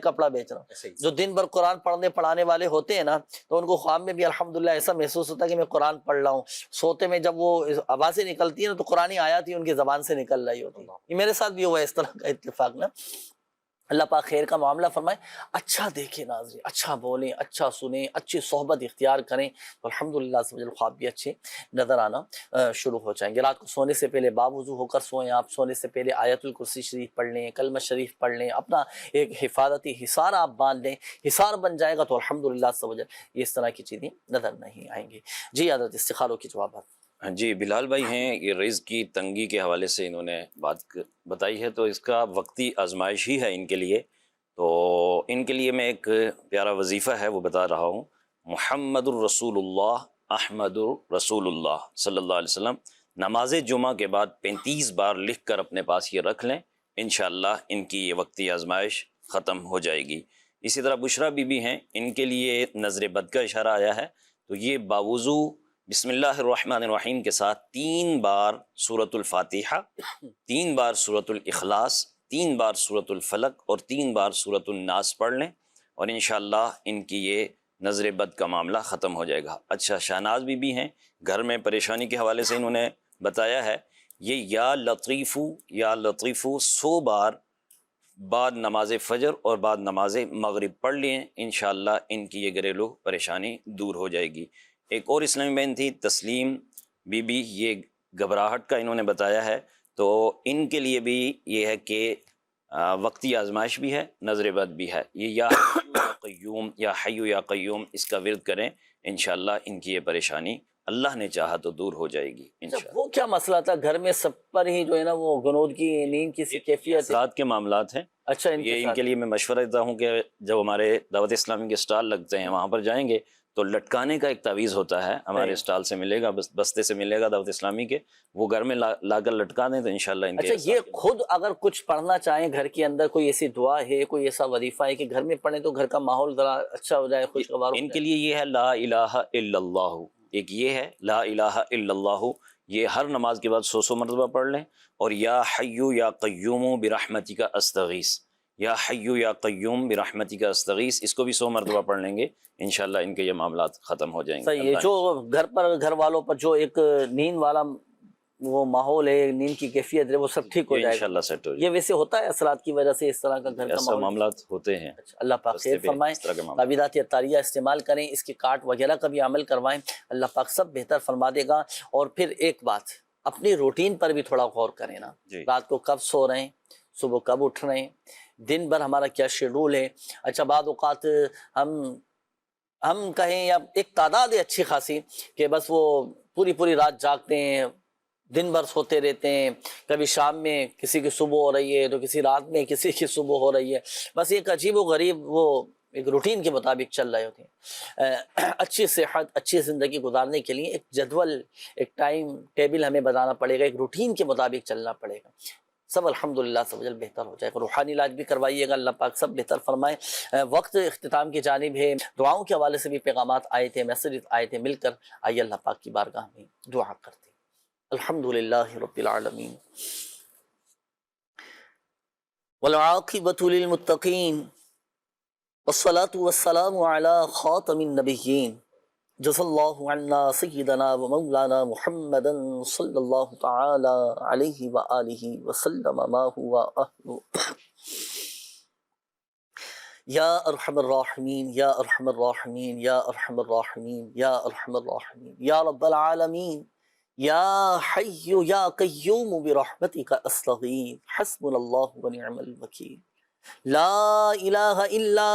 کپڑا بیچ رہا ہوں۔ جو دن بھر قرآن پڑھانے والے ہوتے ہیں نا، تو ان کو خواب میں بھی الحمدللہ ایسا محسوس ہوتا ہے کہ میں قرآن پڑھ رہا ہوں۔ سوتے میں جب وہ آوازیں نکلتی ہیں نا تو قرآنی آیات ہی ان کی زبان سے نکل رہی ہوتی ہے۔ یہ میرے ساتھ بھی ہوا ہے اس طرح کا اتفاق نا۔ اللہ پاک خیر کا معاملہ فرمائے۔ اچھا دیکھیں ناظرین، اچھا بولیں، اچھا سنیں، اچھی صحبت اختیار کریں تو الحمدللہ سے خواب بھی اچھے نظر آنا شروع ہو جائیں گے۔ رات کو سونے سے پہلے باوضو ہو کر سوئیں، آپ سونے سے پہلے آیت الکرسی شریف پڑھ لیں، کلمہ شریف پڑھ لیں، اپنا ایک حفاظتی حصار آپ باندھ لیں، حصار بن جائے گا تو الحمدللہ سے یہ اس طرح کی چیزیں نظر نہیں آئیں گی۔ جی حضرت استخاروں کی جوابات۔ جی بلال بھائی ہیں، یہ رزق کی تنگی کے حوالے سے انہوں نے بات بتائی ہے، تو اس کا وقتی آزمائش ہی ہے ان کے لیے، تو ان کے لیے میں ایک پیارا وظیفہ ہے وہ بتا رہا ہوں۔ محمد الرسول اللہ احمد الرسول اللہ صلی اللہ علیہ وسلم، نماز جمعہ کے بعد 35 بار لکھ کر اپنے پاس یہ رکھ لیں، انشاءاللہ ان کی یہ وقتی آزمائش ختم ہو جائے گی۔ اسی طرح بشرا بی بی ہیں، ان کے لیے نظر بد کا اشارہ آیا ہے، تو یہ باوضو بسم اللہ الرحمن الرحیم کے ساتھ 3 بار سورۃ الفاتحہ، 3 بار سورۃ الاخلاص، 3 بار سورۃ الفلق اور 3 بار سورۃ الناس پڑھ لیں، اور انشاءاللہ ان کی یہ نظر بد کا معاملہ ختم ہو جائے گا۔ اچھا شہناز بی بی ہیں، گھر میں پریشانی کے حوالے سے انہوں نے بتایا ہے، یہ یا لطیفو 100 بار بعد نماز فجر اور بعد نماز مغرب پڑھ لیں، انشاءاللہ ان کی یہ گھریلو پریشانی دور ہو جائے گی۔ ایک اور اسلامی بہن تھی تسلیم بی بی، یہ گھبراہٹ کا انہوں نے بتایا ہے، تو ان کے لیے بھی یہ ہے کہ وقتی آزمائش بھی ہے، نظر بد بھی ہے۔ یہ یا قیوم یا حی یا قیوم اس کا ورد کریں، انشاءاللہ ان کی یہ پریشانی اللہ نے چاہا تو دور ہو جائے گی انشاءاللہ۔ وہ کیا مسئلہ تھا گھر میں سب پر ہی جو ہے نا وہ گنود کی نیند کی کیفیت رات کے معاملات ہیں۔ اچھا یہ ان کے لیے میں مشورہ دیتا ہوں کہ جب ہمارے دعوت اسلامی کے اسٹال لگتے ہیں وہاں پر جائیں گے تو لٹکانے کا ایک تعویذ ہوتا ہے، ہمارے اسٹال سے ملے گا، بستے سے ملے گا دعوت اسلامی کے، وہ گھر میں لا کر لٹکا دیں تو انشاءاللہ ان کے۔ اچھا یہ خود اگر کچھ پڑھنا چاہیں گھر کے اندر، کوئی ایسی دعا ہے، کوئی ایسا وظیفہ ہے کہ گھر میں پڑھیں تو گھر کا ماحول ذرا اچھا ہو جائے، خوشگوار ہو جائے؟ ان کے لیے یہ ہے لا الہ الا اللہ، ایک یہ ہے لا الہ الا اللہ، یہ ہر نماز کے بعد 100 مرتبہ پڑھ لیں، اور یا حی یا قیوم برحمتک استغیث، یا حی یا قیوم برحمتک استغیث، اس کو بھی 100 مرتبہ پڑھ لیں گے، انشاءاللہ ان کے یہ معاملات ختم ہو جائیں گے۔ صحیح ہے، جو گھر والوں پر جو ایک نیند والا وہ ماحول ہے، نیند کی کیفیت ہے، وہ سب ٹھیک ہو جائے گا انشاءاللہ سیٹ ہو جائے گا۔ یہ ویسے ہوتا ہے اثرات کی وجہ سے اس طرح کا گھر کا ایسا معاملات ہوتے ہیں۔ اللہ پاک خیر فرمائیں، تعویذات اطاریہ استعمال کریں، اس کی کاٹ وغیرہ کا بھی عمل کروائیں، اللہ پاک سب بہتر فرما دے گا۔ اور پھر ایک بات، اپنی روٹین پر بھی تھوڑا غور کریں نا، رات کو کب سو رہے ہیں، صبح کب اٹھ رہے ہیں، دن بھر ہمارا کیا شیڈول ہے۔ اچھا بعض اوقات ہم ہم کہیں یا ایک تعداد ہے اچھی خاصی کہ بس وہ پوری پوری رات جاگتے ہیں، دن بھر سوتے رہتے ہیں، کبھی شام میں کسی کی صبح ہو رہی ہے تو کسی رات میں کسی کی صبح ہو رہی ہے، بس ایک عجیب و غریب وہ ایک روٹین کے مطابق چل رہے ہوتے ہیں۔ اچھی صحت، اچھی زندگی گزارنے کے لیے ایک جدول، ایک ٹائم ٹیبل ہمیں بنانا پڑے گا، ایک روٹین کے مطابق چلنا پڑے گا، سب الحمدللہ سب وجل بہتر ہو جائے گا۔ روحانی علاج بھی کروائیے گا، اللہ پاک سب بہتر فرمائے۔ وقت اختتام کی جانب ہے، دعاؤں کے حوالے سے بھی پیغامات آئے تھے، میسیجز آئے تھے، مل کر آئیے اللہ پاک کی بارگاہ میں دعا کرتے ہیں۔ الحمدللہ رب العالمین والعاقبۃ للمتقین والصلاة والسلام علی خاتم النبیین جزا اللہ عنا سیدنا و مولانا محمد صلی اللہ تعالی علیہ وآلہ وسلم ما ہوا اہلہ۔ یا ارحم الراحمین یا ارحم الراحمین یا ارحم الراحمین یا ارحم الراحمین یا رب العالمین یا حی یا قیوم برحمتک استغیث حسبنا اللہ ونعم الوکیل لا الہ الا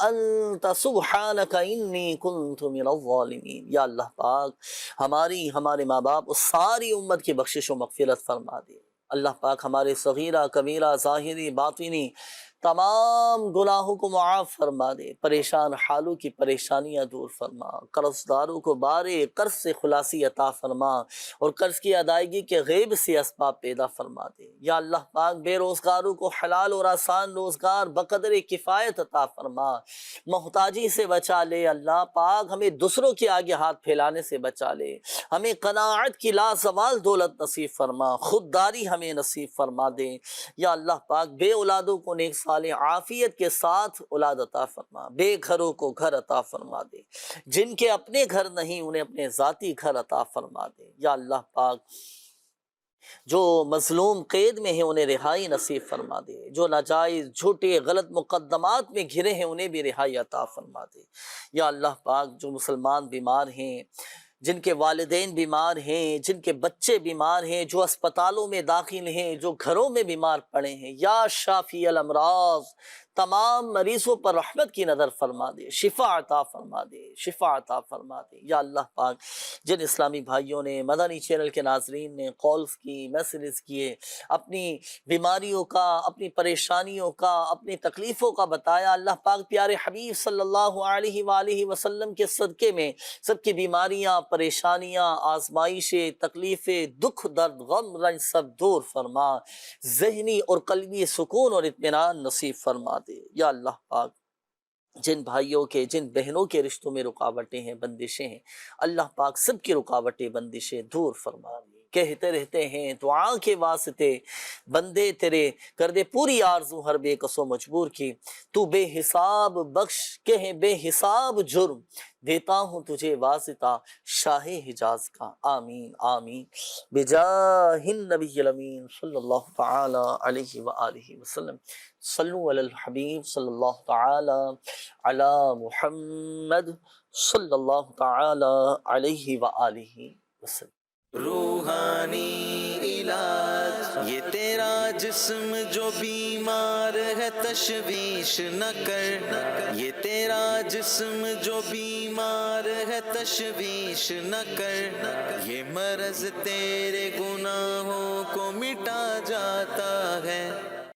انت سبحانک انی کنت من الظالمین۔ یا اللہ پاک ہمارے ماں باپ اور ساری امت کی بخشش و مغفرت فرما دے۔ اللہ پاک ہمارے صغیرہ کبیرہ ظاہری باطنی تمام گناہوں کو معاف فرما دے، پریشان حالوں کی پریشانیاں دور فرما، قرض داروں کو بارے قرض سے خلاصی عطا فرما اور قرض کی ادائیگی کے غیب سے اسباب پیدا فرما دے۔ یا اللہ پاک بے روزگاروں کو حلال اور آسان روزگار بقدر کفایت عطا فرما، محتاجی سے بچا لے۔ اللہ پاک ہمیں دوسروں کے آگے ہاتھ پھیلانے سے بچا لے، ہمیں قناعت کی لازوال دولت نصیب فرما، خودداری ہمیں نصیب فرما دے۔ یا اللہ پاک بے اولادوں کو نیک عافیت کے ساتھ اولاد عطا فرما، بے گھروں کو گھر عطا فرما دے، جن کے اپنے گھر نہیں انہیں اپنے ذاتی گھر عطا فرما دے۔ یا اللہ پاک جو مظلوم قید میں ہیں انہیں رہائی نصیب فرما دے، جو ناجائز جھوٹے غلط مقدمات میں گھرے ہیں انہیں بھی رہائی عطا فرما دے۔ یا اللہ پاک جو مسلمان بیمار ہیں، جن کے والدین بیمار ہیں، جن کے بچے بیمار ہیں، جو اسپتالوں میں داخل ہیں، جو گھروں میں بیمار پڑے ہیں، یا شافی الامراض تمام مریضوں پر رحمت کی نظر فرما دے، شفا عطا فرما دے، شفا عطا فرما دے۔ یا اللہ پاک جن اسلامی بھائیوں نے، مدنی چینل کے ناظرین نے کالز کی، میسیجز کیے، اپنی بیماریوں کا، اپنی پریشانیوں کا، اپنی تکلیفوں کا بتایا، اللہ پاک پیارے حبیب صلی اللہ علیہ وآلہ وسلم کے صدقے میں سب کی بیماریاں، پریشانیاں، آزمائشیں، تکلیفیں، دکھ، درد، غم، رنج سب دور فرما، ذہنی اور قلبی سکون اور اطمینان نصیب فرما دے۔ یا اللہ پاک جن بھائیوں کے، جن بہنوں کے رشتوں میں رکاوٹیں ہیں، بندشیں ہیں، اللہ پاک سب کی رکاوٹیں، بندشیں دور فرما دے۔ کہتے رہتے ہیں دعا کے واسطے بندے تیرے کر دے پوری آرزو ہر بے کس و مجبور کی، تو بے حساب بخش کہ بے حساب جرم، دیتا ہوں تجھے واسطہ شاہ حجاز کا۔ آمین آمین بجاہ النبی الامین صلی اللہ تعالی علیہ وآلہ وسلم۔ صلو علی الحبیب صلی اللہ تعالی علی محمد صلی اللہ تعالی علیہ وآلہ وسلم۔ روحانی علاج یہ تیرا جسم جو بیمار ہے تشویش نہ کر، یہ تیرا جسم جو بیمار ہے تشویش نہ کر، یہ مرض تیرے گناہوں کو مٹا جاتا ہے۔